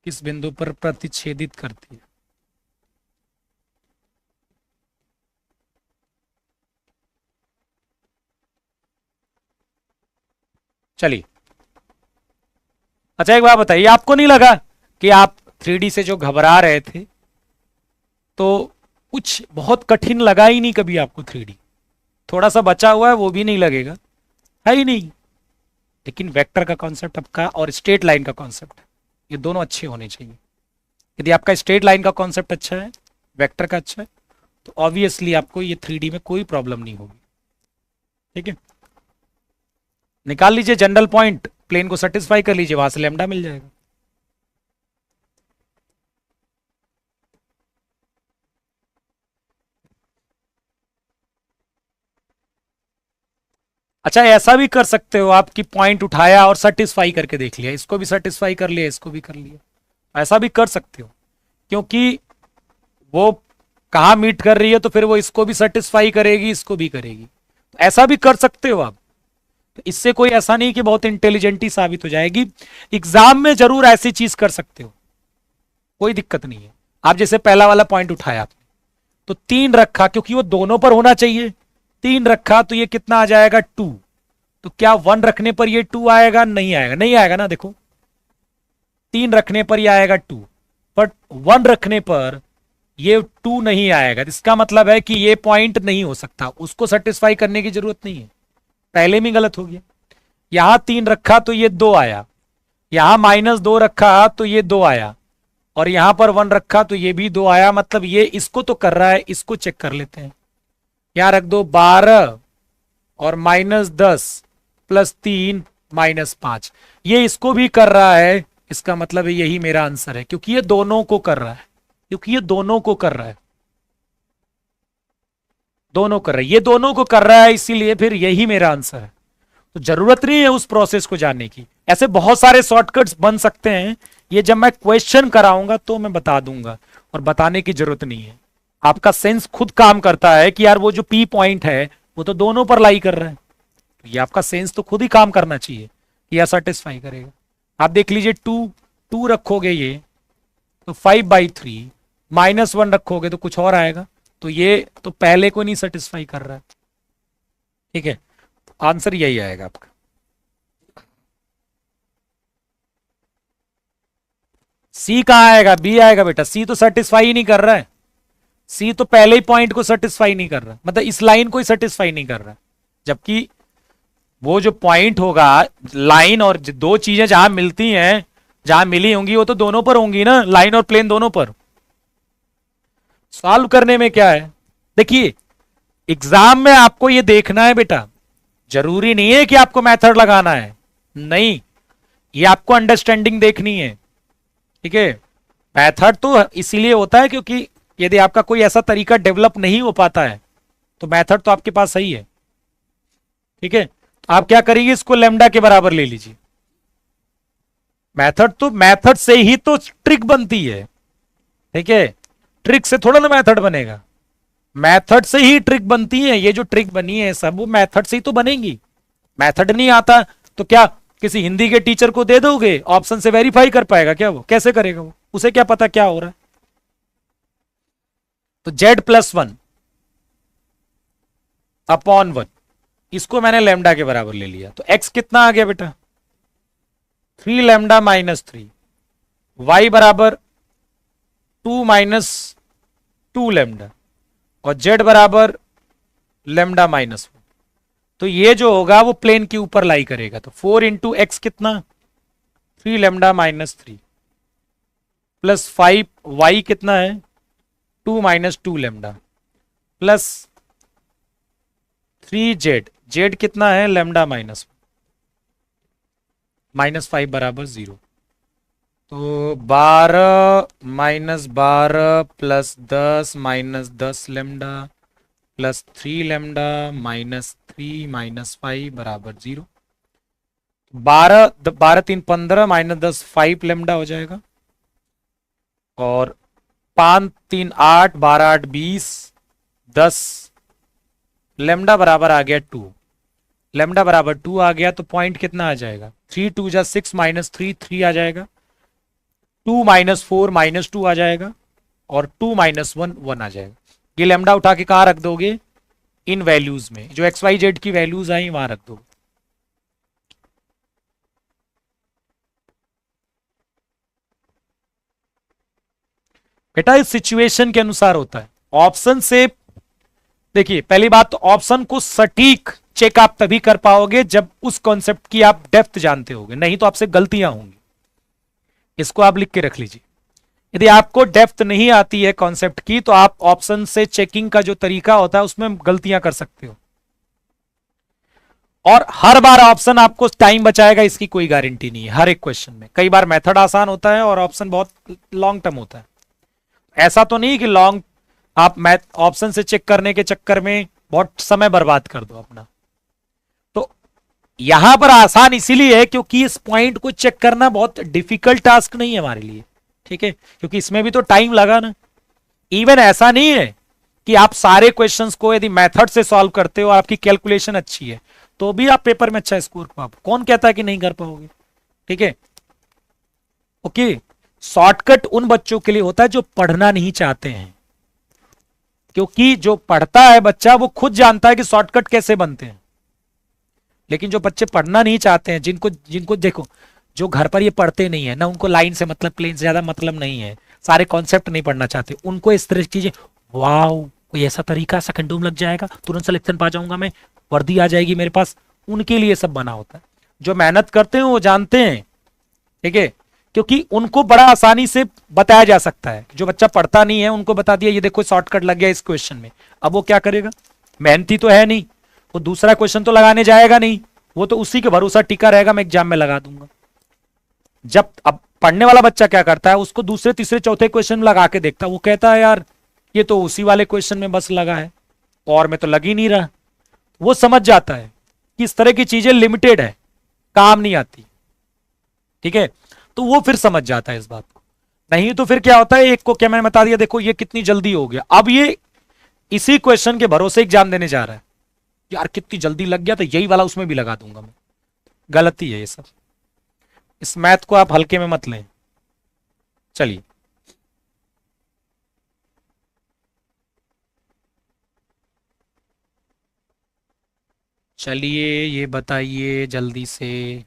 किस बिंदु पर प्रतिच्छेदित करती है? चलिए, अच्छा एक बात बताइए, आपको नहीं लगा कि आप 3D से जो घबरा रहे थे तो कुछ बहुत कठिन लगा ही नहीं कभी आपको? 3D थोड़ा सा बचा हुआ है वो भी नहीं लगेगा, है ही नहीं। लेकिन वेक्टर का कॉन्सेप्ट आपका और स्ट्रेट लाइन का कॉन्सेप्ट, ये दोनों अच्छे होने चाहिए। यदि आपका स्ट्रेट लाइन का कॉन्सेप्ट अच्छा है, वेक्टर का अच्छा है, तो ऑब्वियसली आपको ये 3D में कोई प्रॉब्लम नहीं होगी। ठीक है, निकाल लीजिए जनरल पॉइंट, प्लेन को सेटिस्फाई कर लीजिए, वहां से लेमडा मिल जाएगा। अच्छा ऐसा भी कर सकते हो आप कि पॉइंट उठाया और सेटिस्फाई करके देख लिया, इसको भी सेटिस्फाई कर लिया, इसको भी कर लिया, ऐसा भी कर सकते हो। क्योंकि वो कहां मीट कर रही है तो फिर वो इसको भी सेटिस्फाई करेगी, इसको भी करेगी, तो ऐसा भी कर सकते हो आप। तो इससे कोई ऐसा नहीं कि बहुत इंटेलिजेंट ही साबित हो जाएगी। एग्जाम में जरूर ऐसी चीज कर सकते हो, कोई दिक्कत नहीं है। आप जैसे पहला वाला पॉइंट उठाया आपने तो 3 रखा, क्योंकि वो दोनों पर होना चाहिए, 3 रखा तो ये कितना आ जाएगा 2। तो क्या 1 रखने पर ये 2 आएगा? नहीं आएगा, नहीं आएगा ना। देखो 3 रखने पर ये आएगा 2, बट 1 रखने पर ये 2 नहीं आएगा। इसका मतलब है कि ये पॉइंट नहीं हो सकता, उसको सेटिस्फाई करने की जरूरत नहीं है, पहले में गलत हो गया। यहां 3 रखा तो ये 2 आया, यहां -2 रखा तो ये 2 आया, और यहां पर 1 रखा तो ये भी 2 आया। मतलब ये इसको तो कर रहा है, इसको चेक कर लेते हैं। यहां रख दो 12 और -10 + 3 -5, ये इसको भी कर रहा है। इसका मतलब है यही मेरा आंसर है, क्योंकि ये दोनों को कर रहा है, क्योंकि ये दोनों को कर रहा है, दोनों कर रहा है, ये दोनों को कर रहा है, इसीलिए फिर यही मेरा आंसर है। तो जरूरत नहीं है उस प्रोसेस को जानने की। ऐसे बहुत सारे शॉर्टकट्स बन सकते हैं, ये जब मैं क्वेश्चन कराऊंगा तो मैं बता दूंगा, और बताने की जरूरत नहीं है। आपका सेंस खुद काम करता है कि यार वो जो पी पॉइंट है वो तो दोनों पर लाई कर रहा है, तो ये आपका सेंस तो खुद ही काम करना चाहिए कि यह सेटिस्फाई करेगा। आप देख लीजिए 2 रखोगे ये तो 5/3, -1 रखोगे तो कुछ और आएगा, तो ये तो पहले को नहीं सेटिस्फाई कर रहा है। ठीक है, आंसर यही आएगा आपका। सी कहां आएगा? बी आएगा बेटा। सी तो सेटिस्फाई ही नहीं कर रहा है, सी तो पहले ही पॉइंट को सेटिस्फाई नहीं कर रहा, मतलब इस लाइन को ही सेटिस्फाई नहीं कर रहा। जबकि वो जो पॉइंट होगा, लाइन और दो चीजें जहां मिलती हैं, जहां मिली होंगी वो तो दोनों पर होंगी ना, लाइन और प्लेन दोनों पर। सॉल्व करने में क्या है, देखिए एग्जाम में आपको ये देखना है बेटा, जरूरी नहीं है कि आपको मेथड लगाना है, नहीं, ये आपको अंडरस्टैंडिंग देखनी है। ठीक है, मेथड तो इसीलिए होता है क्योंकि यदि आपका कोई ऐसा तरीका डेवलप नहीं हो पाता है तो मेथड तो आपके पास सही है। ठीक है, आप क्या करिए, इसको लेमडा के बराबर ले लीजिए। मेथड तो मेथड से ही तो ट्रिक बनती है। ठीक है, ट्रिक से थोड़ा ना मेथड बनेगा, मेथड से ही ट्रिक बनती है। ये जो ट्रिक बनी है सब वो मेथड से ही तो बनेगी। मेथड नहीं आता तो क्या किसी हिंदी के टीचर को दे दोगे, ऑप्शन से वेरीफाई कर पाएगा क्या? वो कैसे करेगा? वो उसे क्या पता क्या हो रहा है? तो z+1 अपॉन 1, इसको मैंने लेमडा के बराबर ले लिया, तो x कितना आ गया बेटा? 3 लेमडा -3, y बराबर 2 - 2 लेमडा, और z बराबर लेमडा -1। तो ये जो होगा वो प्लेन के ऊपर लाई करेगा, तो 4 × x कितना? 3 लेमडा -3 प्लस 5 y कितना है? 2 - 2 लेमडा प्लस 3z, z कितना है? लेमडा -5 बराबर 0। तो 12 - 12 प्लस 10 - 10 लेमडा प्लस 3 लेमडा -3 - 5 बराबर 0। 12 3 15 -10 5 लेमडा हो जाएगा, और 5 3 8 12 8 20 10 लेमडा बराबर आ गया 2। लेमडा बराबर 2 आ गया तो पॉइंट कितना आ जाएगा? 3 2 जा 6 -3 3 आ जाएगा, 2 - 4 -2 आ जाएगा, और 2 - 1 1 आ जाएगा। ये लेमडा उठा के कहां रख दोगे? इन वैल्यूज में, जो XYZ की वैल्यूज आई वहां रख दोगे। बेटा इस सिचुएशन के अनुसार होता है, ऑप्शन से देखिए, पहली बात तो ऑप्शन को सटीक चेक आप तभी कर पाओगे जब उस कॉन्सेप्ट की आप डेप्थ जानते होगे, नहीं तो आपसे गलतियां होंगी। इसको आप लिख के रख लीजिए। यदि आपको डेप्थ नहीं आती है कॉन्सेप्ट की तो आप ऑप्शन से चेकिंग का जो तरीका होता है उसमें गलतियां कर सकते हो, और हर बार ऑप्शन आपको टाइम बचाएगा इसकी कोई गारंटी नहीं है। हर एक क्वेश्चन में कई बार मेथड आसान होता है और ऑप्शन बहुत लॉन्ग टर्म होता है। ऐसा तो नहीं कि लॉन्ग आप मैथ ऑप्शन से चेक करने के चक्कर में बहुत समय बर्बाद कर दो अपना। तो यहां पर आसान इसीलिए है क्योंकि इस पॉइंट को चेक करना बहुत डिफिकल्ट टास्क नहीं है हमारे लिए। ठीक है, क्योंकि इसमें भी तो टाइम लगा ना। इवन ऐसा नहीं है कि आप सारे क्वेश्चंस को यदि मेथड से सॉल्व करते हो, आपकी कैलकुलेशन अच्छी है, तो भी आप पेपर में अच्छा स्कोर पाओ। कौन कहता है कि नहीं कर पाओगे? ठीक है, ओके। शॉर्टकट उन बच्चों के लिए होता है जो पढ़ना नहीं चाहते हैं, क्योंकि जो पढ़ता है बच्चा वो खुद जानता है कि शॉर्टकट कैसे बनते हैं, लेकिन जो बच्चे पढ़ना नहीं चाहते हैं, जिनको जिनको देखो, जो घर पर ये पढ़ते नहीं है ना, उनको लाइन से मतलब, प्लेन से ज्यादा मतलब नहीं है, सारे कॉन्सेप्ट नहीं पढ़ना चाहते, उनको इस तरह की चीजें, वाओ कोई ऐसा तरीका, सेकंडों में लग जाएगा, तुरंत सिलेक्शन पा जाऊंगा मैं, वर्दी आ जाएगी मेरे पास, उनके लिए सब बना होता है। जो मेहनत करते हैं वो जानते हैं, ठीक है, क्योंकि उनको बड़ा आसानी से बताया जा सकता है। जो बच्चा पढ़ता नहीं है उनको बता दिया ये देखो शॉर्टकट लग गया इस क्वेश्चन में, अब वो क्या करेगा, मेहनती तो है नहीं, वो दूसरा क्वेश्चन तो लगाने जाएगा नहीं, वो तो उसी के भरोसा टिका रहेगा मैं एग्जाम में लगा दूंगा। जब अब पढ़ने वाला बच्चा क्या करता है, उसको दूसरे तीसरे चौथे क्वेश्चन में लगा के देखता है, वो कहता है यार ये तो उसी वाले क्वेश्चन में बस लगा है और में तो लग ही नहीं रहा। वो समझ जाता है कि इस तरह की चीजें लिमिटेड है, काम नहीं आती, ठीक है, तो वो फिर समझ जाता है इस बात को। नहीं तो फिर क्या होता है, एक को क्या मैंने बता दिया देखो ये कितनी जल्दी हो गया, अब ये इसी क्वेश्चन के भरोसे एग्जाम देने जा रहा है, यार कितनी जल्दी लग गया तो यही वाला उसमें भी लगा दूंगा मैं। गलती है ये सब, इस मैथ को आप हल्के में मत लें। चलिए चलिए ये बताइए जल्दी से,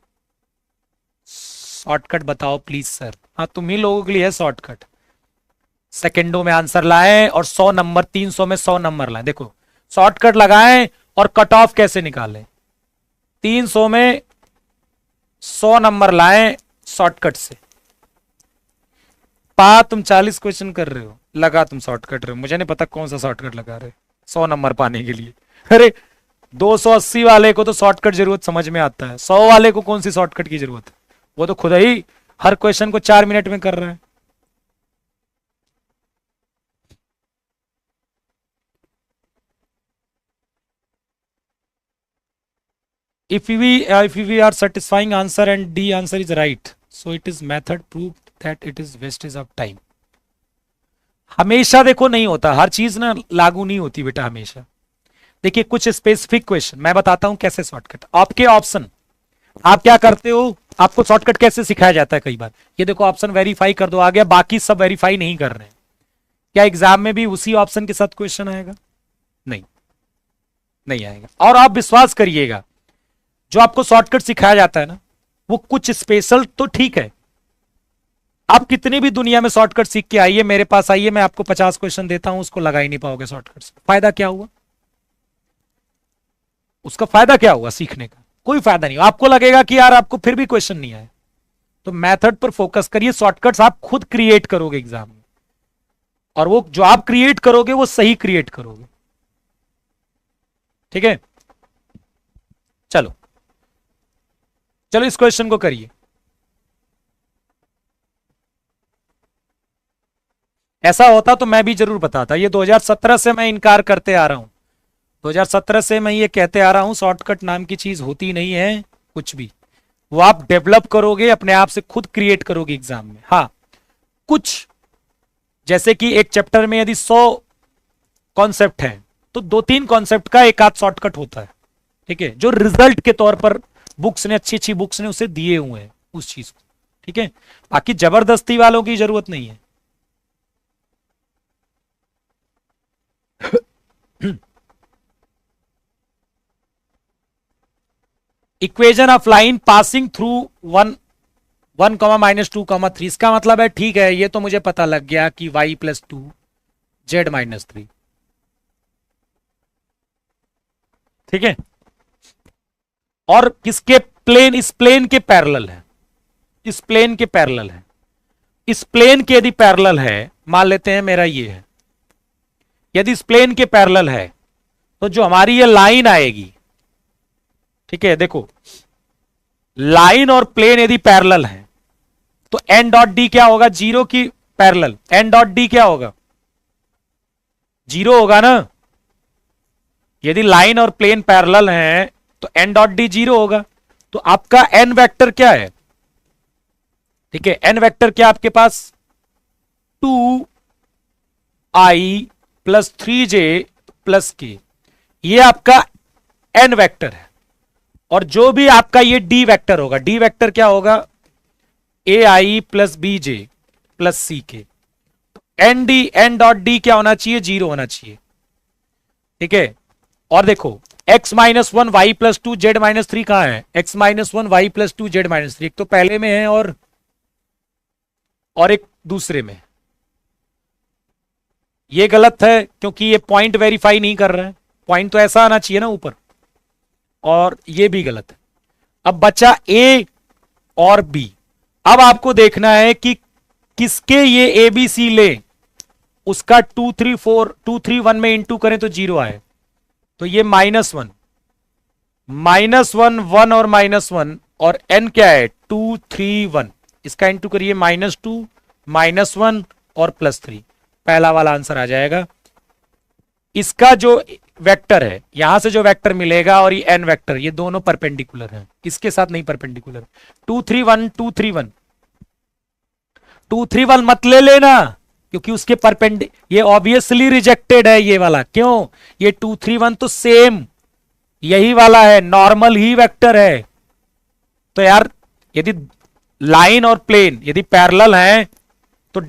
शॉर्टकट बताओ प्लीज सर। हाँ तुम ही लोगों के लिए है शॉर्टकट, सेकंडों में आंसर लाए और 100 नंबर, 300 में 100 नंबर लाए। देखो शॉर्टकट लगाएं और कट ऑफ कैसे निकालें, 300 में 100 नंबर लाएं शॉर्टकट से। तुम 40 क्वेश्चन कर रहे हो, लगा तुम शॉर्टकट रहे हो, मुझे नहीं पता कौन सा शॉर्टकट लगा रहे 100 नंबर पाने के लिए। अरे 280 वाले को तो शॉर्टकट जरूरत समझ में आता है, 100 वाले को कौन सी शॉर्टकट की जरूरत है, वो तो खुद ही हर क्वेश्चन को 4 मिनट में कर रहा है। if we are satisfying answer and D answer is right, so it is method proved that it is wastage of time। हमेशा देखो नहीं होता, हर चीज ना लागू नहीं होती बेटा हमेशा। देखिए कुछ स्पेसिफिक क्वेश्चन मैं बताता हूं कैसे शॉर्टकट, आपके ऑप्शन, आप क्या करते हो, आपको शॉर्टकट कैसे सिखाया जाता है कई बार, ये देखो ऑप्शन वेरीफाई कर दो आ गया, बाकी सब वेरीफाई नहीं कर रहे हैं, क्या एग्जाम में भी उसी ऑप्शन के साथ क्वेश्चन आएगा, नहीं, नहीं आएगा। और आप विश्वास करिएगा जो आपको शॉर्टकट सिखाया जाता है ना, वो कुछ स्पेशल तो ठीक है, आप कितनी भी दुनिया में शॉर्टकट सीख के आइए, मेरे पास आइए, मैं आपको 50 क्वेश्चन देता हूं, उसको लगा ही नहीं पाओगे शॉर्टकट से, फायदा क्या हुआ, उसका फायदा क्या हुआ, सीखने का कोई फायदा नहीं, आपको लगेगा कि यार आपको फिर भी क्वेश्चन नहीं आए। तो मेथड पर फोकस करिए, शॉर्टकट्स आप खुद क्रिएट करोगे एग्जाम में, और वो जो आप क्रिएट करोगे वो सही क्रिएट करोगे, ठीक है। चलो चलो इस क्वेश्चन को करिए। ऐसा होता तो मैं भी जरूर बताता, ये 2017 से मैं इनकार करते आ रहा हूं, 2017 से मैं ये कहते आ रहा हूं शॉर्टकट नाम की चीज होती नहीं है कुछ भी, वो आप डेवलप करोगे अपने आप से, खुद क्रिएट करोगे एग्जाम में। हाँ कुछ, जैसे कि एक चैप्टर में यदि 100 कॉन्सेप्ट है तो 2-3 कॉन्सेप्ट का एक आध शॉर्टकट होता है, ठीक है, जो रिजल्ट के तौर पर बुक्स ने, अच्छी अच्छी बुक्स ने उसे दिए हुए हैं उस चीज को, ठीक है, बाकी जबरदस्ती वालों की जरूरत नहीं है। Equation of line passing through 1, -2, 3, इसका मतलब है ठीक है, ये तो मुझे पता लग गया कि y+2 z-3, ठीक है, और किसके प्लेन, इस प्लेन के पैरेलल है, इस प्लेन के पैरेलल है, इस प्लेन के यदि पैरेलल है, मान लेते हैं मेरा ये है, यदि इस प्लेन के पैरेलल है तो जो हमारी ये लाइन आएगी, ठीक है, देखो लाइन और प्लेन यदि पैरेलल है तो n डॉट डी क्या होगा, जीरो की पैरेलल, n डॉट डी क्या होगा, जीरो होगा ना, यदि लाइन और प्लेन पैरेलल हैं तो n डॉट डी जीरो होगा, तो आपका n वेक्टर क्या है, ठीक है, n वेक्टर क्या आपके पास 2i + 3j + k, ये आपका n वेक्टर है, और जो भी आपका ये d वेक्टर होगा, d वेक्टर क्या होगा, ai + bj + ck, n dot D क्या होना चाहिए, जीरो होना चाहिए, ठीक है। और देखो x-1 y+2 z-3 कहां है? x-1 y+2 z-3 एक तो पहले में है और एक दूसरे में। ये गलत है क्योंकि ये पॉइंट वेरीफाई नहीं कर रहा है, पॉइंट तो ऐसा आना चाहिए ना ऊपर, और ये भी गलत है। अब बचा ए और बी। अब आपको देखना है कि किसके ये ए बी सी ले, उसका 2 3 4 2 3 1 में इंटू करें तो 0 आए, तो ये -1 -1 और -1 और n क्या है 2 3 1, इसका इंटू करिए -2 -1 और +3, पहला वाला आंसर आ जाएगा। इसका जो वेक्टर है, यहां से जो वेक्टर मिलेगा और ये n वेक्टर, ये दोनों परपेंडिकुलर हैं, इसके साथ नहीं परपेंडिकुलर। 2 3 1 2 3 1 2 3 1 मत ले लेना क्योंकि उसके ये ऑब्वियसली रिजेक्टेड है ये वाला। क्यों? ये 2 3 1 तो सेम यही वाला है, नॉर्मल ही वेक्टर है। तो यार यदि लाइन और प्लेन यदि पैरेलल हैं तो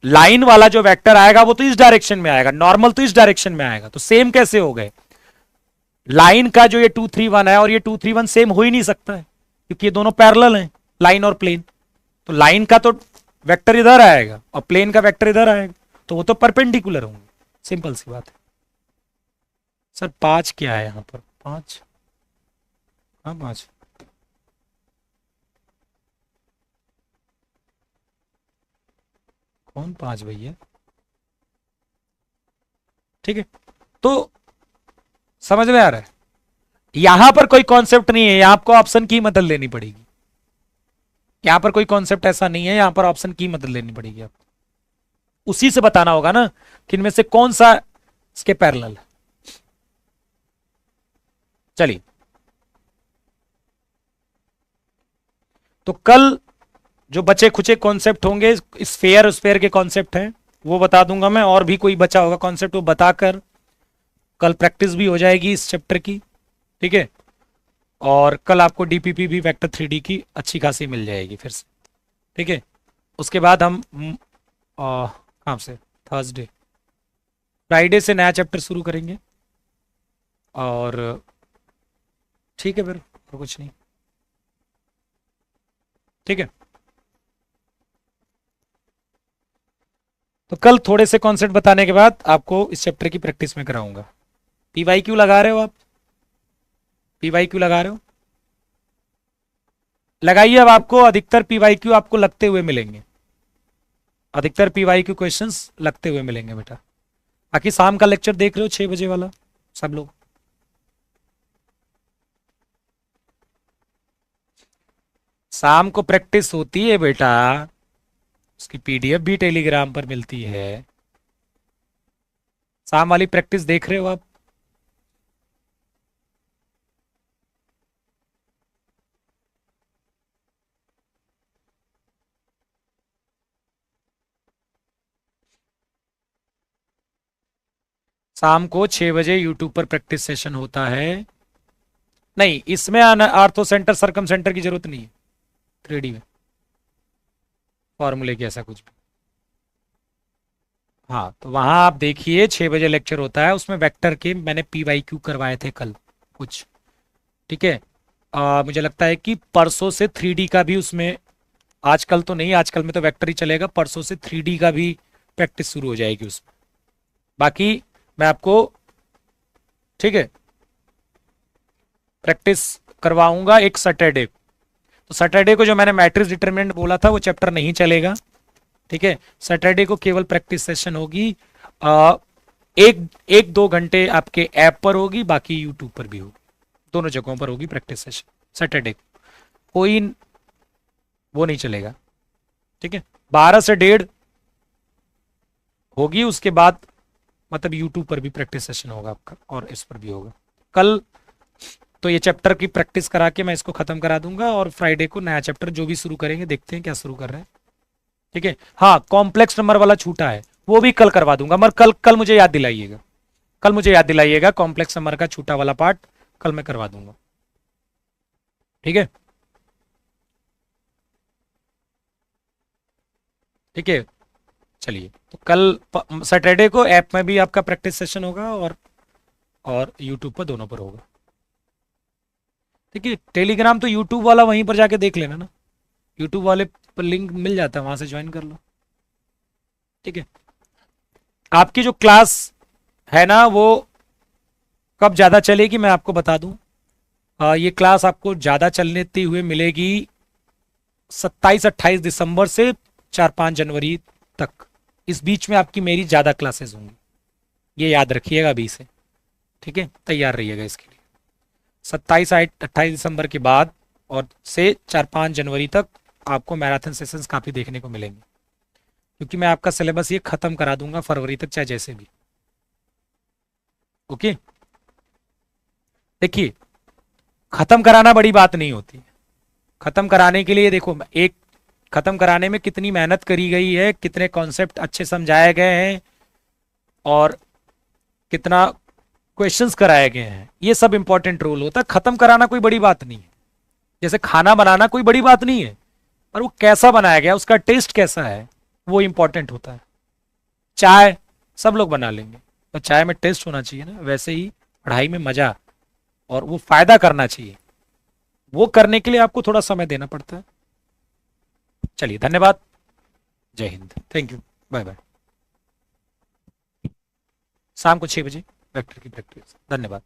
लाइन वाला जो वेक्टर आएगा वो तो इस डायरेक्शन में आएगा, नॉर्मल तो इस डायरेक्शन में आएगा, तो सेम कैसे हो गए? लाइन का जो ये 2 3 1 है और ये 2 3 1 सेम हो ही नहीं सकता है क्योंकि ये दोनों पैरेलल हैं, लाइन और प्लेन। तो लाइन का तो वेक्टर इधर आएगा और प्लेन का वेक्टर इधर आएगा, तो वो तो परपेंडिकुलर होंगे, सिंपल सी बात है। सर 5 क्या है यहां पर? 5, हाँ 5। कौन 5 भैया? ठीक है, तो समझ में आ रहा है, यहां पर कोई कॉन्सेप्ट नहीं है, यहां आपको ऑप्शन की मदद लेनी पड़ेगी। यहां पर कोई कॉन्सेप्ट ऐसा नहीं है, यहां पर ऑप्शन की मदद लेनी पड़ेगी आपको, उसी से बताना होगा ना कि इनमें से कौन सा इसके पैरेलल है। चलिए, तो कल जो बचे खुचे कॉन्सेप्ट होंगे, स्फेयर स्फेयर के कॉन्सेप्ट हैं वो बता दूंगा मैं, और भी कोई बचा होगा कॉन्सेप्ट वो बताकर कल प्रैक्टिस भी हो जाएगी इस चैप्टर की। ठीक है, और कल आपको डीपीपी भी वेक्टर 3D की अच्छी खासी मिल जाएगी फिर से। ठीक है, उसके बाद हम कहाँ से थर्सडे फ्राइडे से नया चैप्टर शुरू करेंगे, और ठीक है फिर, और कुछ नहीं। ठीक है, तो कल थोड़े से कॉन्सेप्ट बताने के बाद आपको इस चैप्टर की प्रैक्टिस में कराऊंगा। पीवाई क्यों लगा रहे हो आप? पीवाई क्यों लगा रहे हो? लगाइए, अब आपको अधिकतर पीवाई क्यू आपको लगते हुए मिलेंगे, अधिकतर पीवाई क्यू क्वेश्चंस लगते हुए मिलेंगे बेटा। बाकी शाम का लेक्चर देख रहे हो 6 बजे वाला सब लोग? शाम को प्रैक्टिस होती है बेटा, उसकी पीडीएफ भी टेलीग्राम पर मिलती है। शाम वाली प्रैक्टिस देख रहे हो आप? शाम को 6 बजे यूट्यूब पर प्रैक्टिस सेशन होता है। नहीं, इसमें आर्थो सेंटर सरकम सेंटर की जरूरत नहीं है 3D में, फॉर्मूले की ऐसा कुछ भी। हाँ, तो वहां आप देखिए 6 बजे लेक्चर होता है, उसमें वेक्टर के मैंने पीवाईक्यू करवाए थे कल कुछ। ठीक है, मुझे लगता है कि परसों से 3D का भी उसमें, आजकल तो नहीं, आजकल में तो वेक्टर ही चलेगा, परसों से 3D का भी प्रैक्टिस शुरू हो जाएगी उसमें। बाकी मैं आपको, ठीक है, प्रैक्टिस करवाऊंगा एक सैटरडे। तो सैटरडे को जो मैंने मैट्रिक्स डिटरमिनेंट बोला था वो चैप्टर नहीं चलेगा। ठीक है, सैटरडे को केवल प्रैक्टिस सेशन होगी, एक दो घंटे आपके ऐप पर होगी, बाकी यूट्यूब पर भी होगी, दोनों जगहों पर होगी प्रैक्टिस सेशन सैटरडे को। कोई वो नहीं चलेगा। ठीक है, 12 से 1:30 होगी, उसके बाद मतलब यूट्यूब पर भी प्रैक्टिस सेशन होगा आपका और इस पर भी होगा। कल तो ये चैप्टर की प्रैक्टिस करा के मैं इसको खत्म करा दूंगा, और फ्राइडे को नया चैप्टर जो भी शुरू करेंगे, देखते हैं क्या शुरू कर रहे हैं। ठीक है, हाँ कॉम्प्लेक्स नंबर वाला छूटा है वो भी कल करवा दूंगा, मगर कल मुझे याद दिलाइएगा, कल मुझे याद दिलाइएगा कॉम्प्लेक्स नंबर का छूटा वाला पार्ट कल मैं करवा दूंगा। ठीक है, ठीक है, चलिए, तो कल सैटरडे को ऐप में भी आपका प्रैक्टिस सेशन होगा, और और यूट्यूब पर, दोनों पर होगा। ठीक है, टेलीग्राम तो यूट्यूब वाला वहीं पर जाके देख लेना ना, यूट्यूब वाले पर लिंक मिल जाता है, वहां से ज्वाइन कर लो। ठीक है, आपकी जो क्लास है ना वो कब ज़्यादा चलेगी मैं आपको बता दूं। ये क्लास आपको ज़्यादा चलती हुए मिलेगी 27-28 दिसंबर से 4-5 जनवरी तक। इस बीच में आपकी मेरी ज़्यादा क्लासेस होंगी, ये याद रखिएगा अभी से। ठीक है, तैयार रहिएगा इसके लिए। 27-28 दिसंबर के बाद और से 4-5 जनवरी तक आपको मैराथन सेशंस काफ़ी देखने को मिलेंगे, क्योंकि मैं आपका सिलेबस ये ख़त्म करा दूंगा फरवरी तक, चाहे जैसे भी। ओके, देखिए ख़त्म कराना बड़ी बात नहीं होती। ख़त्म कराने के लिए देखो, एक ख़त्म कराने में कितनी मेहनत करी गई है, कितने कॉन्सेप्ट अच्छे समझाए गए हैं और कितना क्वेश्चंस कराए गए हैं, ये सब इंपॉर्टेंट रोल होता है। ख़त्म कराना कोई बड़ी बात नहीं है, जैसे खाना बनाना कोई बड़ी बात नहीं है, पर वो कैसा बनाया गया, उसका टेस्ट कैसा है, वो इंपॉर्टेंट होता है। चाय सब लोग बना लेंगे, पर चाय में टेस्ट होना चाहिए ना, वैसे ही पढ़ाई में मजा और वो फायदा करना चाहिए, वो करने के लिए आपको थोड़ा समय देना पड़ता है। चलिए, धन्यवाद, जय हिंद, थैंक यू, बाय बाय। शाम को 6 बजे वेक्टर की प्रैक्टिस। धन्यवाद।